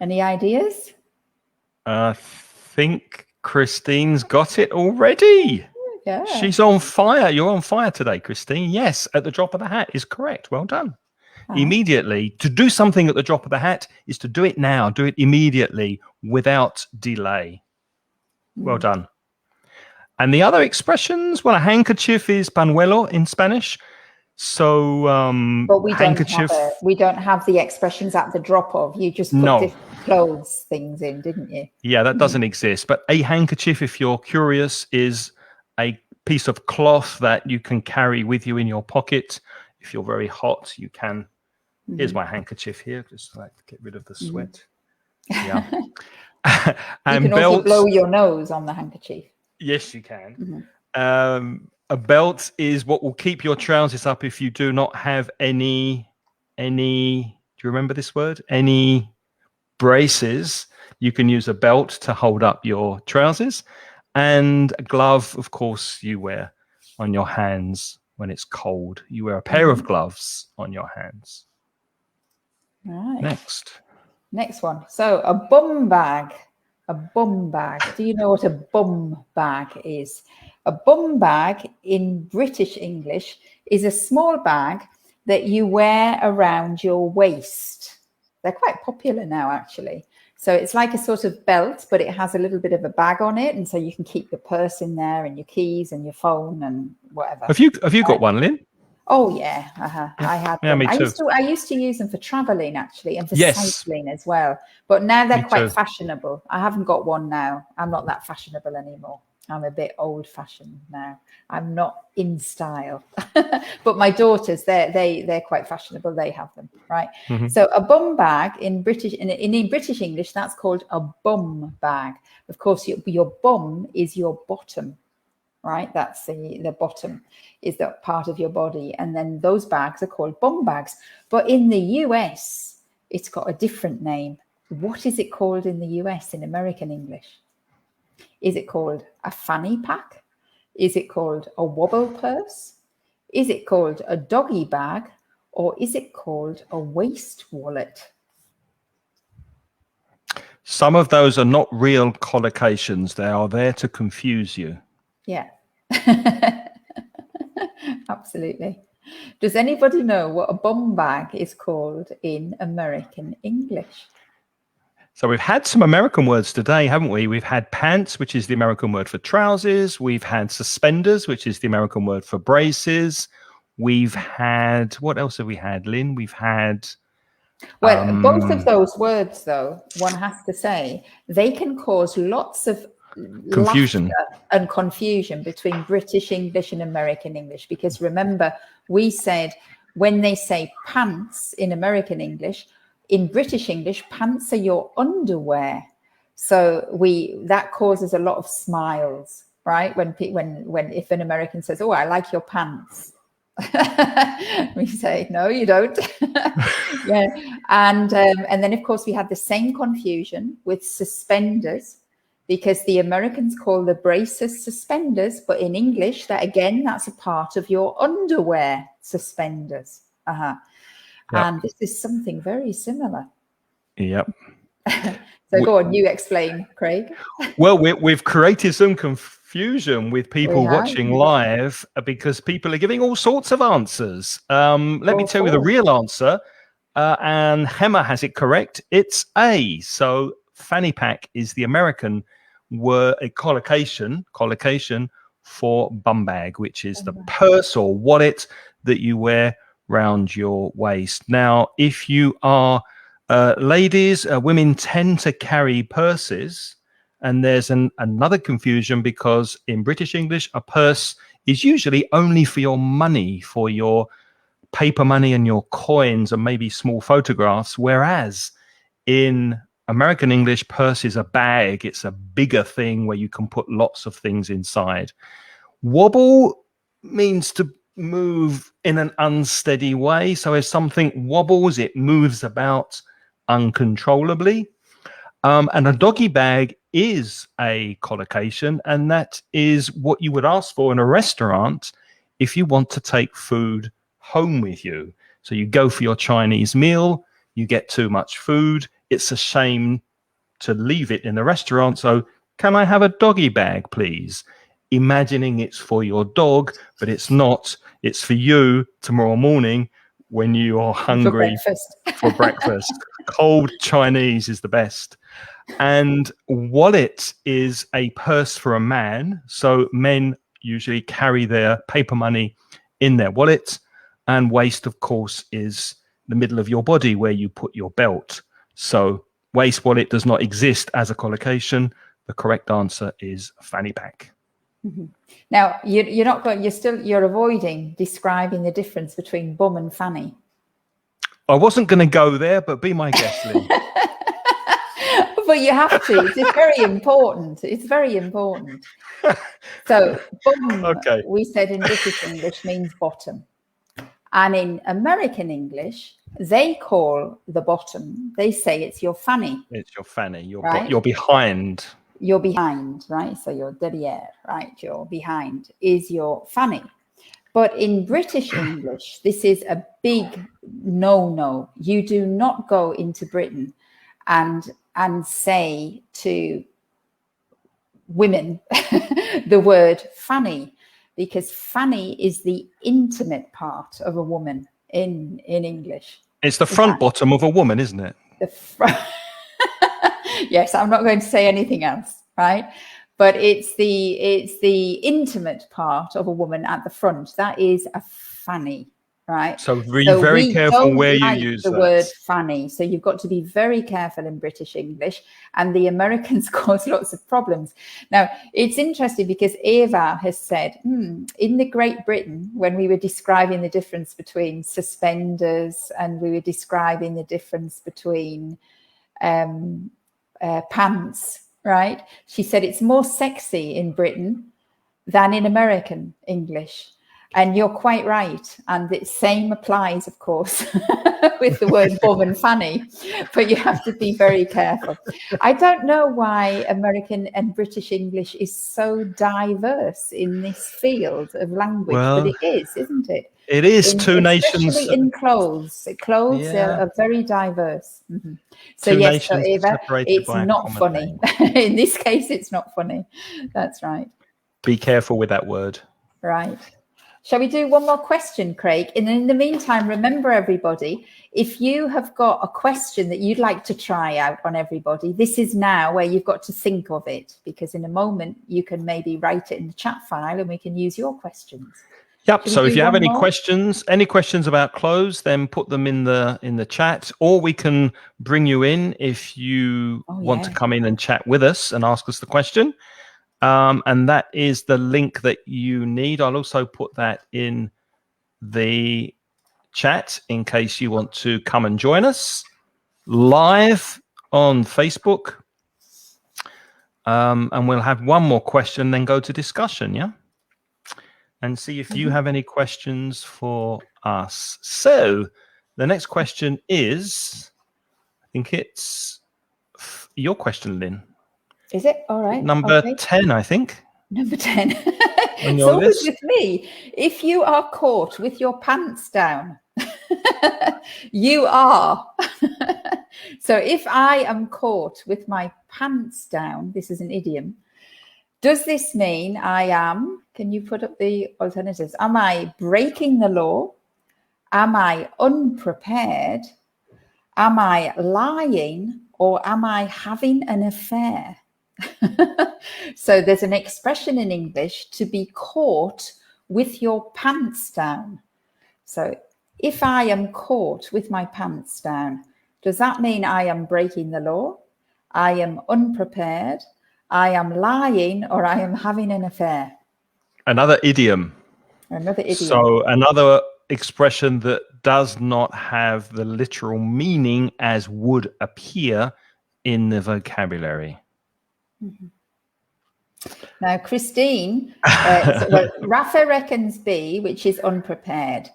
Any ideas? I think Christine's got it already. Yeah. She's on fire. You're on fire today, Christine. Yes, at the drop of the hat is correct. Well done. Immediately. To do something at the drop of the hat is to do it now. Do it immediately without delay. Well done. And the other expressions, well, a handkerchief is pañuelo in Spanish. So but we handkerchief. We don't have the expressions at the drop of. You just put different clothes things in, didn't you? Yeah, that doesn't exist. But a handkerchief, if you're curious, is a piece of cloth that you can carry with you in your pocket. If you're very hot, you can. Here's my handkerchief here, just like to get rid of the sweat. Yeah. And you can also blow your nose on the handkerchief. Yes, you can. A belt is what will keep your trousers up if you do not have any, do you remember this word? Any braces. You can use a belt to hold up your trousers. And a glove, of course, you wear on your hands when it's cold. You wear a pair of gloves on your hands. Right. Next one. So a bum bag. A bum bag. Do you know what a bum bag is? A bum bag in British English is a small bag that you wear around your waist. They're quite popular now, actually. So it's like a sort of belt, but it has a little bit of a bag on it. And so you can keep your purse in there and your keys and your phone and whatever. Have you got one, Lynn? Oh, yeah. I had them. Me too. I used to use them for traveling, actually, and for cycling as well. But now they're quite fashionable. I haven't got one now. I'm not that fashionable anymore. I'm a bit old-fashioned now. I'm not in style. But my daughters, they're quite fashionable. They have them, right? So a bum bag in British English, that's called a bum bag. Of course, your bum is your bottom. Right, that's the bottom is that part of your body, and then those bags are called bum bags. But in the US, it's got a different name. What is it called in the US in American English? Is it called a fanny pack? Is it called a wobble purse? Is it called a doggy bag? Or is it called a waist wallet? Some of those are not real collocations. They are there to confuse you. Yeah, absolutely. Does anybody know what a bum bag is called in American English? So we've had some American words today, haven't we? We've had pants, which is the American word for trousers. We've had suspenders, which is the American word for braces. We've had, what else have we had, Lynn? We've had... Well, both of those words, though, one has to say, they can cause lots of confusion and confusion between British English and American English, because remember, we said when they say pants in American English, in British English, pants are your underwear. So that causes a lot of smiles, right? When if an American says, "Oh, I like your pants," we say, "No, you don't." Yeah, and then of course we had the same confusion with suspenders, because the Americans call the braces suspenders, but in English, that's a part of your underwear, suspenders. Yep. And this is something very similar. Yep. So go on, you explain, Craig. Well, we've created some confusion with people watching live because people are giving all sorts of answers. Let me tell you the real answer. And Hema has it correct. It's A. So fanny pack is the American word, a collocation for bum bag, which is the purse or wallet that you wear round your waist. Now, if you are ladies, women tend to carry purses, and there's another confusion because in British English, a purse is usually only for your money, for your paper money and your coins and maybe small photographs, whereas in American English, purse is a bag. It's a bigger thing where you can put lots of things inside. Wobble means to move in an unsteady way. So if something wobbles, it moves about uncontrollably. And a doggy bag is a collocation, and that is what you would ask for in a restaurant if you want to take food home with you. So you go for your Chinese meal, you get too much food. It's a shame to leave it in the restaurant. So, can I have a doggy bag, please? Imagining it's for your dog, but it's not. It's for you tomorrow morning when you are hungry for breakfast. Cold Chinese is the best. And wallet is a purse for a man. So men usually carry their paper money in their wallet. And waist, of course, is the middle of your body where you put your belt. So waist wallet does not exist as a collocation. The correct answer is fanny pack. Mm-hmm. Now you're not going. You're avoiding describing the difference between bum and fanny. I wasn't going to go there, but be my guest, Lynn. But you have to. It's very important. It's very important. So bum, okay, we said in British English means bottom. And in American English, they call the bottom, they say it's your fanny. It's your fanny. You're behind. You're behind, right? So you're derrière, right? You're behind is your fanny. But in British English, this is a big no-no. You do not go into Britain and say to women the word fanny, because fanny is the intimate part of a woman in English. It's the front bottom of a woman, isn't it? The front. Yes, I'm not going to say anything else, right? But it's the intimate part of a woman at the front. That is a fanny, right? So very careful where you use the word fanny. So you've got to be very careful in British English, and the Americans cause lots of problems. Now, it's interesting because Eva has said, in the Great Britain, when we were describing the difference between suspenders and we were describing the difference between pants, right? She said it's more sexy in Britain than in American English. And you're quite right. And the same applies, of course, with the word bum and fanny. But you have to be very careful. I don't know why American and British English is so diverse in this field of language, but it is, isn't it? It is two nations. Especially in clothes. Clothes are very diverse. Mm-hmm. So yes, so Eva, it's not funny. In this case, it's not funny. That's right. Be careful with that word. Right. Shall we do one more question, Craig? And in the meantime, remember, everybody, if you have got a question that you'd like to try out on everybody, this is now where you've got to think of it, because in a moment you can maybe write it in the chat file and we can use your questions. Yep. So if you have any questions about clothes, then put them in the chat, or we can bring you in if you want to come in and chat with us and ask us the question. And that is the link that you need. I'll also put that in the chat in case you want to come and join us live on Facebook. And we'll have one more question, then go to discussion, yeah? And see if you have any questions for us. So the next question is, I think it's your question, Lynn. Is it? All right. Number 10, I think. Number 10. It's always with me. If you are caught with your pants down, you are. So if I am caught with my pants down, this is an idiom. Does this mean I am, can you put up the alternatives? Am I breaking the law? Am I unprepared? Am I lying? Or am I having an affair? So there's an expression in English, to be caught with your pants down. So if I am caught with my pants down, does that mean I am breaking the law? I am unprepared? I am lying, or I am having an affair? Another idiom. Another idiom. So another expression that does not have the literal meaning as would appear in the vocabulary. Mm-hmm. Now, Christine, Rafa reckons B, which is unprepared.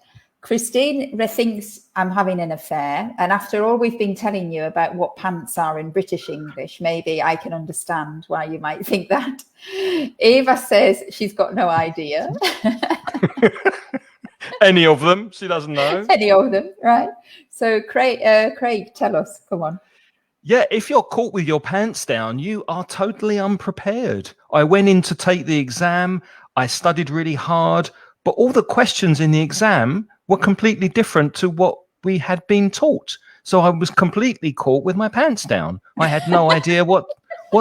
Christine thinks I'm having an affair. And after all we've been telling you about what pants are in British English, maybe I can understand why you might think that. Eva says she's got no idea. Any of them? She doesn't know. Any of them, right? So Craig, tell us. Come on. Yeah, if you're caught with your pants down, you are totally unprepared. I went in to take the exam. I studied really hard, but all the questions in the exam were completely different to what we had been taught. So I was completely caught with my pants down. I had no idea what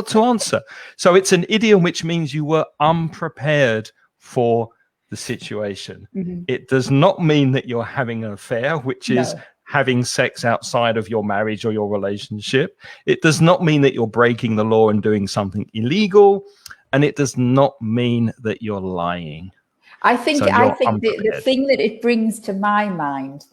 to answer. So it's an idiom which means you were unprepared for the situation. Mm-hmm. It does not mean that you're having an affair, which is having sex outside of your marriage or your relationship. It does not mean that you're breaking the law and doing something illegal. And it does not mean that you're lying. I think the thing that it brings to my mind,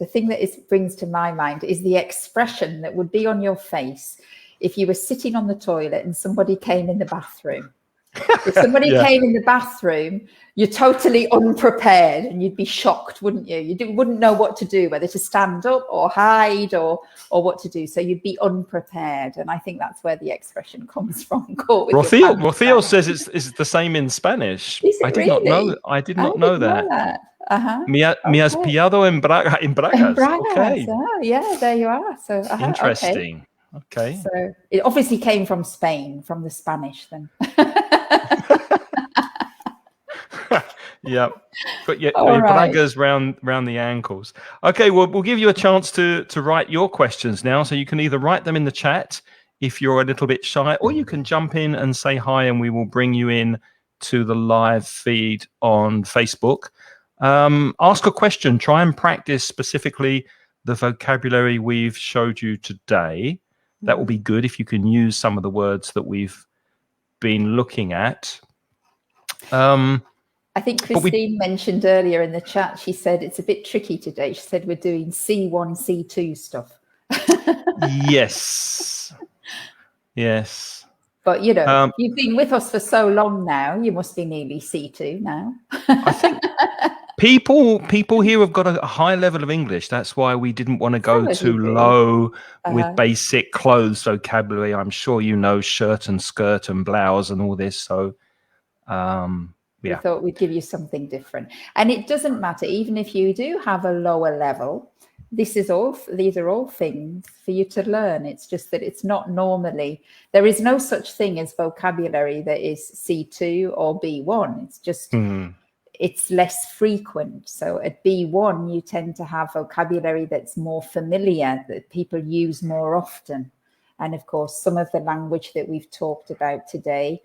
is the expression that would be on your face if you were sitting on the toilet and somebody came in the bathroom. If somebody came in the bathroom, you're totally unprepared and you'd be shocked, wouldn't you? You wouldn't know what to do, whether to stand up or hide or what to do. So you'd be unprepared. And I think that's where the expression comes from. Rocío says it's the same in Spanish. Is it I did really? not know that. Uh-huh. Me has pillado en Bragas. In Bragas. Okay. Oh, yeah, there you are. So interesting. Okay. So it obviously came from Spain, from the Spanish then. Yeah, but bragas round the ankles. Okay, well, we'll give you a chance to write your questions now. So you can either write them in the chat if you're a little bit shy, or you can jump in and say hi, and we will bring you in to the live feed on Facebook. Ask a question. Try and practice specifically the vocabulary we've showed you today. That will be good if you can use some of the words that we've been looking at. I think Christine mentioned earlier in the chat, she said it's a bit tricky today. She said we're doing C1, C2 stuff. Yes. But, you've been with us for so long now, you must be nearly C2 now. I think people here have got a high level of English. That's why we didn't want to go too low with basic clothes vocabulary. I'm sure you know shirt and skirt and blouse and all this. So, we thought we'd give you something different. And it doesn't matter, even if you do have a lower level, these are all things for you to learn. It's just that it's not normally, there is no such thing as vocabulary that is C2 or B1. It's just, it's less frequent. So at B1, you tend to have vocabulary that's more familiar, that people use more often. And of course, some of the language that we've talked about today,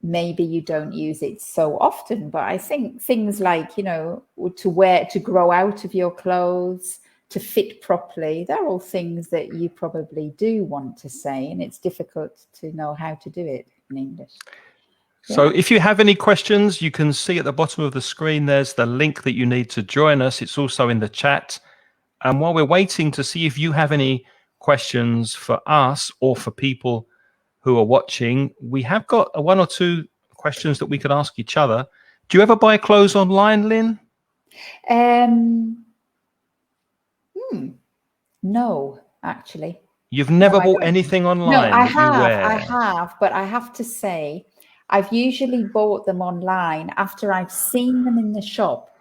maybe you don't use it so often, but I think things like, to grow out of your clothes, to fit properly, they're all things that you probably do want to say, and it's difficult to know how to do it in English. So if you have any questions, you can see at the bottom of the screen, there's the link that you need to join us. It's also in the chat. And while we're waiting to see if you have any questions for us or for people who are watching, we have got one or two questions that we could ask each other. Do you ever buy clothes online, Lynn? No, actually. You've never bought anything online? No, I have, but I have to say, I've usually bought them online after I've seen them in the shop,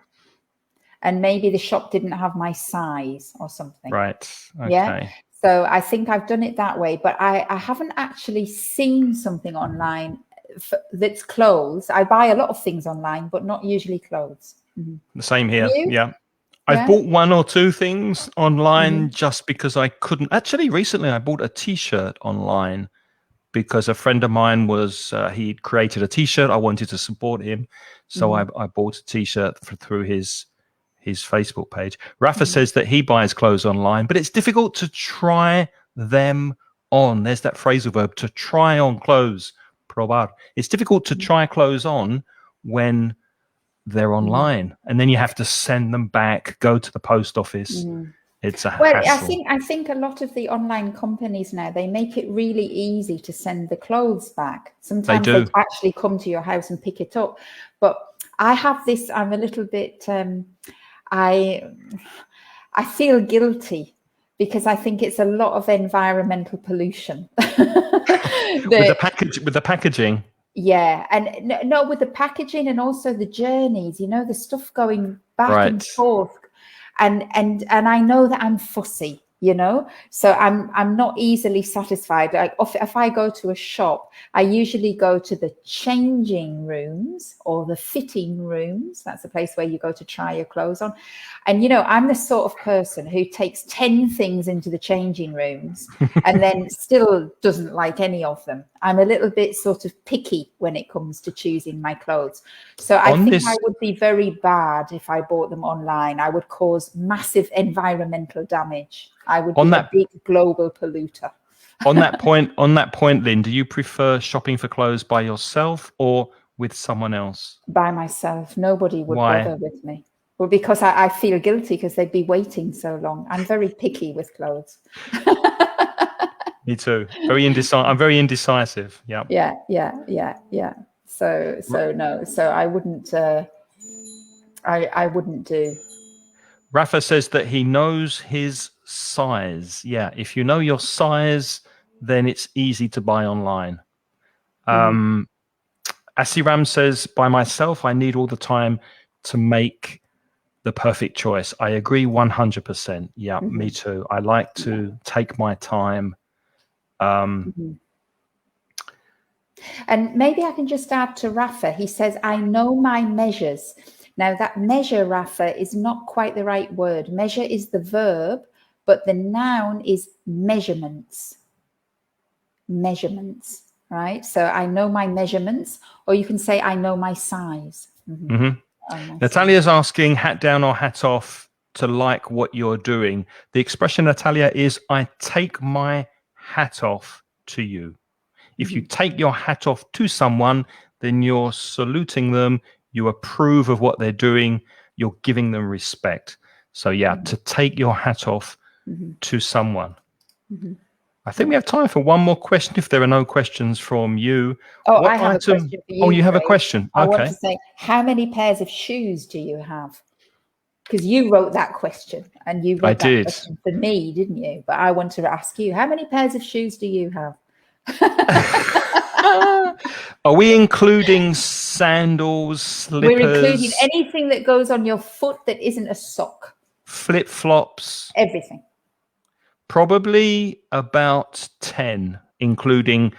and maybe the shop didn't have my size or something. Right. Okay. Yeah. So I think I've done it that way, but I haven't actually seen something online that's clothes. I buy a lot of things online, but not usually clothes. The same here. Yeah. I've bought one or two things online just because I couldn't. Actually, recently I bought a T-shirt online because a friend of mine he'd created a T-shirt. I wanted to support him. So I bought a T-shirt through his Facebook page. Rafa says that he buys clothes online, but it's difficult to try them on. There's that phrasal verb, to try on clothes, probar. It's difficult to try clothes on when they're online, and then you have to send them back, go to the post office. It's a hassle. I think a lot of the online companies now, they make it really easy to send the clothes back. Sometimes they actually come to your house and pick it up. But I have this, I'm a little bit, I feel guilty because I think it's a lot of environmental pollution. With the packaging. Yeah, and no, with the packaging and also the journeys, the stuff going back and forth, and I know that I'm fussy, so I'm not easily satisfied. Like if I go to a shop, I usually go to the changing rooms or the fitting rooms. That's the place where you go to try your clothes on. And I'm the sort of person who takes 10 things into the changing rooms and then still doesn't like any of them. I'm a little bit sort of picky when it comes to choosing my clothes. So I think I would be very bad if I bought them online. I would cause massive environmental damage. I would be a big global polluter. On that point, Lynn, do you prefer shopping for clothes by yourself or with someone else? By myself. Nobody would bother with me. Well, because I feel guilty because they'd be waiting so long. I'm very picky with clothes. Me too. I'm very indecisive. Yeah. Yeah. So no. So I wouldn't. I wouldn't do. Rafa says that he knows his size. Yeah, if you know your size, then it's easy to buy online. Asiram says, by myself, I need all the time to make the perfect choice. I agree 100%. Yeah, me too. I like to take my time. And maybe I can just add to Rafa. He says, I know my measures. Now, that measure, Rafa, is not quite the right word. Measure is the verb, but the noun is measurements. Measurements, right? So I know my measurements, or you can say I know my size. Natalia's asking, hat down or hat off to like what you're doing. The expression, Natalia, is I take my hat off to you. If you take your hat off to someone, then you're saluting them. You approve of what they're doing. You're giving them respect. So yeah, to take your hat off to someone. I think we have time for one more question if there are no questions from you. Oh, I have a question for you. Oh, you have a question? I want to say, how many pairs of shoes do you have? Because you wrote that question and you wrote that question for me, didn't you? But I want to ask you, how many pairs of shoes do you have? Are we including sandals, slippers? We're including anything that goes on your foot that isn't a sock. Flip-flops. Everything. Probably about 10, including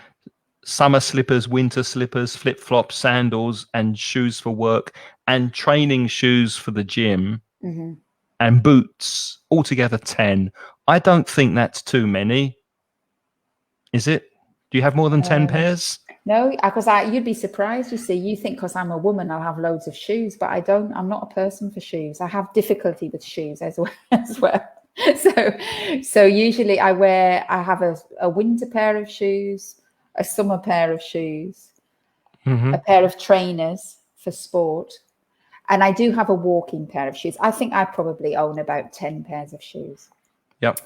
summer slippers, winter slippers, flip-flops, sandals, and shoes for work, and training shoes for the gym, and boots. Altogether 10. I don't think that's too many. Is it? Do you have more than 10 pairs? No, because you'd be surprised. You see, you think because I'm a woman, I'll have loads of shoes, but I don't. I'm not a person for shoes. I have difficulty with shoes as well. So usually I have a winter pair of shoes, a summer pair of shoes, a pair of trainers for sport, and I do have a walking pair of shoes. I think I probably own about 10 pairs of shoes. Yep.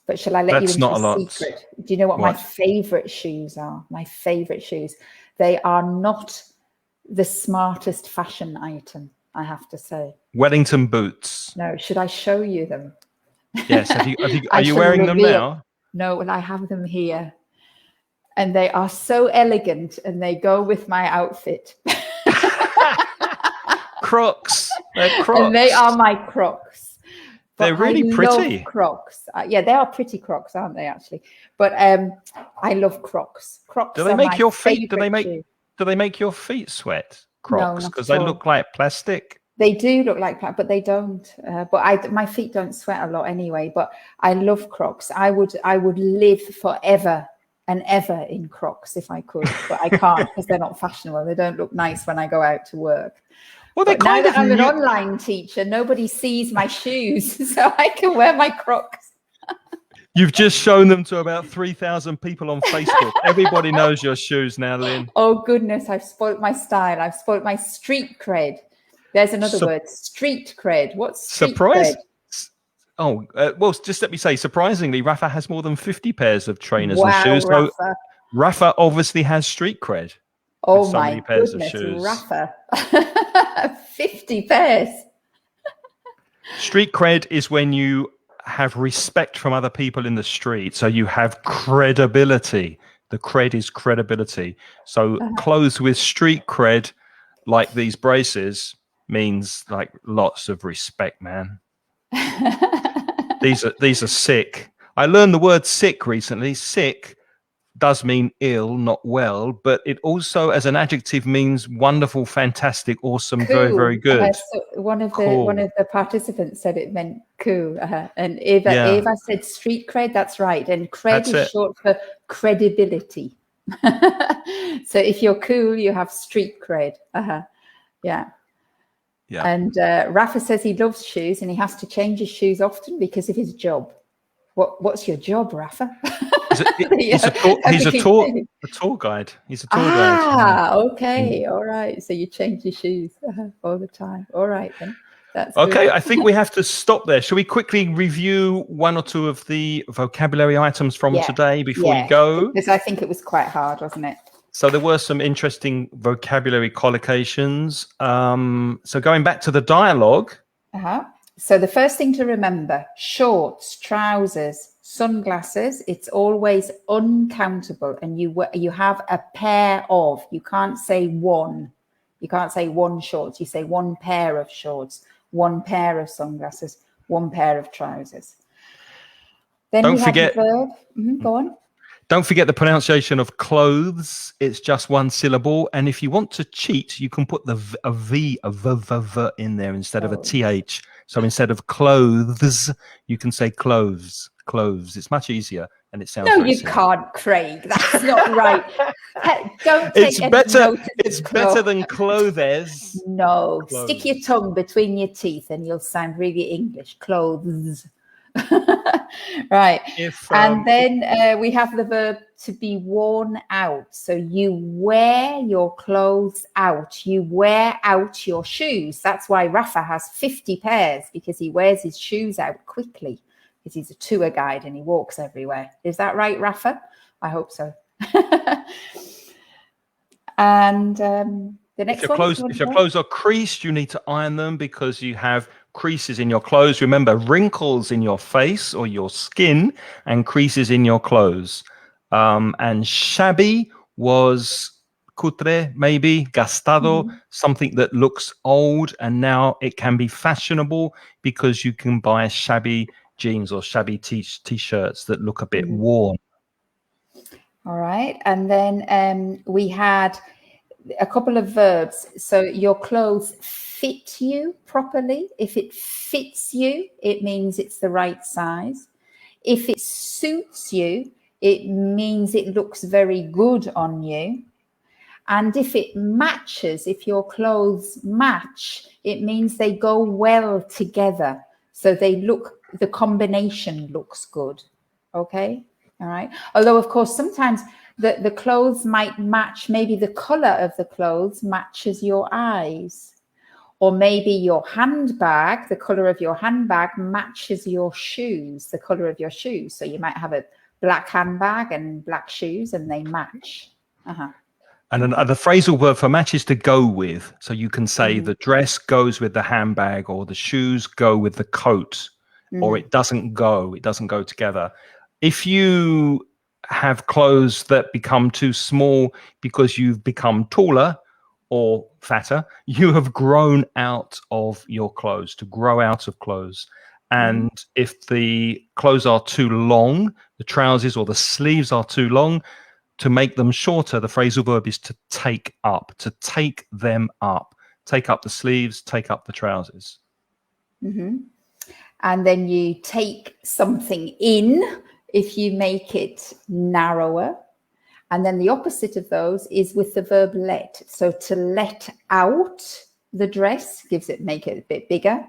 But shall I let you into a secret? Do you know what my favorite shoes are? My favorite shoes. They are not the smartest fashion item, I have to say. Wellington boots. No, should I show you them? Yes. Are you wearing them now? No, well, I have them here. And they are so elegant and they go with my outfit. Crocs. They're Crocs. And they are my Crocs. They're really pretty. Love Crocs. Yeah, they are pretty Crocs, aren't they? Actually, but I love Crocs. Crocs. Do they make your feet? Do they make your feet sweat? Crocs, because they look like plastic. They do look like plastic, but they don't. But my feet don't sweat a lot anyway. But I love Crocs. I would live forever and ever in Crocs if I could, but I can't because they're not fashionable. They don't look nice when I go out to work. Well, now that I'm an online teacher, nobody sees my shoes, so I can wear my Crocs. You've just shown them to about 3,000 people on Facebook. Everybody knows your shoes now, Lynn. Oh, goodness. I've spoilt my style. I've spoilt my street cred. There's another word, street cred. What's street cred? Oh, well, just let me say, surprisingly, Rafa has more than 50 pairs of trainers and shoes. Rafa. So Rafa obviously has street cred. Oh, my goodness, Rafa. 50 pairs. Street cred is when you have respect from other people in the street. So you have credibility. The cred is credibility. So clothes with street cred, like these braces, means like lots of respect, man. These are sick. I learned the word sick recently. Sick does mean ill, not well, but it also, as an adjective, means wonderful, fantastic, awesome, Cool. very, very good. So one of Cool. the participants said it meant cool, and Eva said street cred. That's right, and cred is short for credibility. So if you're cool, you have street cred. Yeah. And Rafa says he loves shoes and he has to change his shoes often because of his job. What's your job, Rafa? He's a tour guide. He's a tour guide. Okay. All right. So you change your shoes all the time. All right, then. That's okay. good. I think we have to stop there. Shall we quickly review one or two of the vocabulary items from today before we go? Because I think it was quite hard, wasn't it? So there were some interesting vocabulary collocations. So going back to the dialogue. So the first thing to remember, shorts, trousers, sunglasses, it's always uncountable. And you have a pair of. You can't say one. You can't say one shorts. You say one pair of shorts, one pair of sunglasses, one pair of trousers. Then don't we forget, have the verb. Go on. Don't forget the pronunciation of clothes. It's just one syllable. And if you want to cheat, you can put a V in there instead of a TH. So instead of clothes, you can say clothes. Clothes. It's much easier and it sounds very simple. Can't, Craig. That's not right. Don't take It's better than clothes. No. Clothes. Stick your tongue between your teeth and you'll sound really English. Clothes. Right. And then we have the verb to be worn out. So you wear your clothes out. You wear out your shoes. That's why Rafa has 50 pairs, because he wears his shoes out quickly, because he's a tour guide and he walks everywhere. Is that right, Rafa? I hope so. And the next if your clothes are creased, you need to iron them because you have creases in your clothes. Remember, wrinkles in your face or your skin and creases in your clothes. And shabby was cutre, maybe, gastado, something that looks old, and now it can be fashionable because you can buy shabby jeans or shabby t-shirts that look a bit worn. All right. And then we had a couple of verbs. So your clothes fit you properly. If it fits you, it means it's the right size. If it suits you, it means it looks very good on you. And if it matches, if your clothes match, it means they go well together. So the combination looks good. Okay. All right. Although, of course, sometimes the clothes might match. Maybe the color of the clothes matches your eyes. Or maybe your handbag, the color of your handbag matches your shoes, the color of your shoes. So you might have a black handbag and black shoes and they match. And the phrasal verb for match is to go with. So you can say the dress goes with the handbag, or the shoes go with the coat, or it doesn't go together. If you have clothes that become too small because you've become taller or fatter, you have grown out of your clothes, to grow out of clothes. And if the clothes are too long, the trousers or the sleeves are too long, to make them shorter, the phrasal verb is to take up, to take them up. Take up the sleeves, take up the trousers. And then you take something in if you make it narrower. And then the opposite of those is with the verb let. So to let out the dress make it a bit bigger,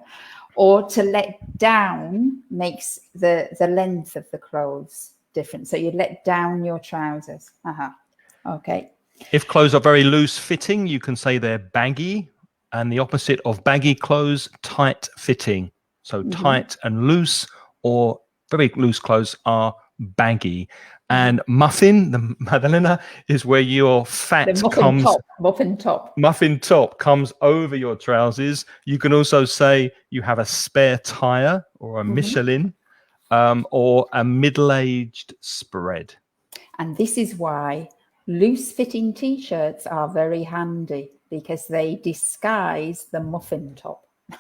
or to let down makes the length of the clothes different. So you let down your trousers. Okay. If clothes are very loose fitting, you can say they're baggy, and the opposite of baggy clothes, tight fitting. So tight and loose, or very loose clothes are baggy. And muffin, the Madalena, is where your fat muffin top comes over your trousers. You can also say you have a spare tire or a Michelin or a middle-aged spread. And this is why loose-fitting T-shirts are very handy, because they disguise the muffin top. Is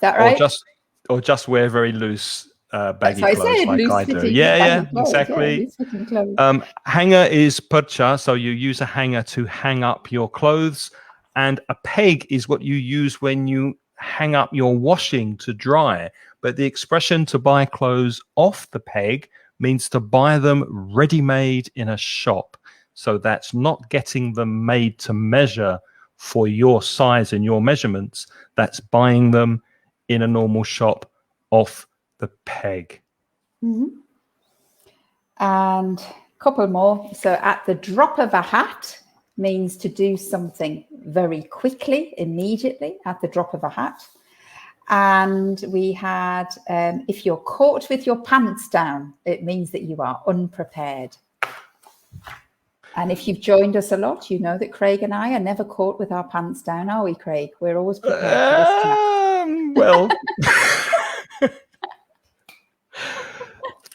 that right? Or just wear very loose baggy clothes like I do. Yeah, exactly. Hanger is percha, so you use a hanger to hang up your clothes, and a peg is what you use when you hang up your washing to dry. But the expression to buy clothes off the peg means to buy them ready-made in a shop. So that's not getting them made to measure for your size and your measurements. That's buying them in a normal shop off the peg. And a couple more. So at the drop of a hat means to do something very quickly, immediately, at the drop of a hat. And we had, if you're caught with your pants down, it means that you are unprepared. And if you've joined us a lot, you know that Craig and I are never caught with our pants down, are we, Craig? We're always prepared for this chat. Well,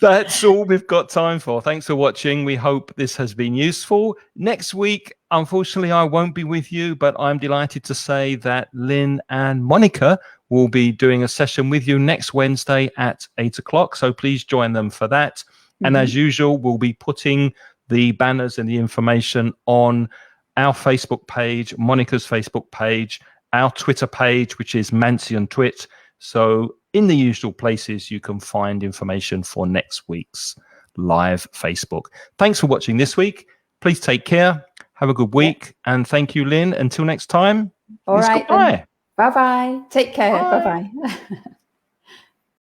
that's all we've got time for. Thanks for watching. We hope this has been useful. Next week, unfortunately, I won't be with you, but I'm delighted to say that Lynn and Monica will be doing a session with you next Wednesday at 8 o'clock. So please join them for that. And as usual, we'll be putting the banners and the information on our Facebook page, Monica's Facebook page, our Twitter page, which is Mancy on Twit. So in the usual places, you can find information for next week's live Facebook. Thanks for watching this week. Please take care. Have a good week. And thank you, Lynn. Until next time. All right. Goodbye. Bye-bye. Take care. Bye-bye.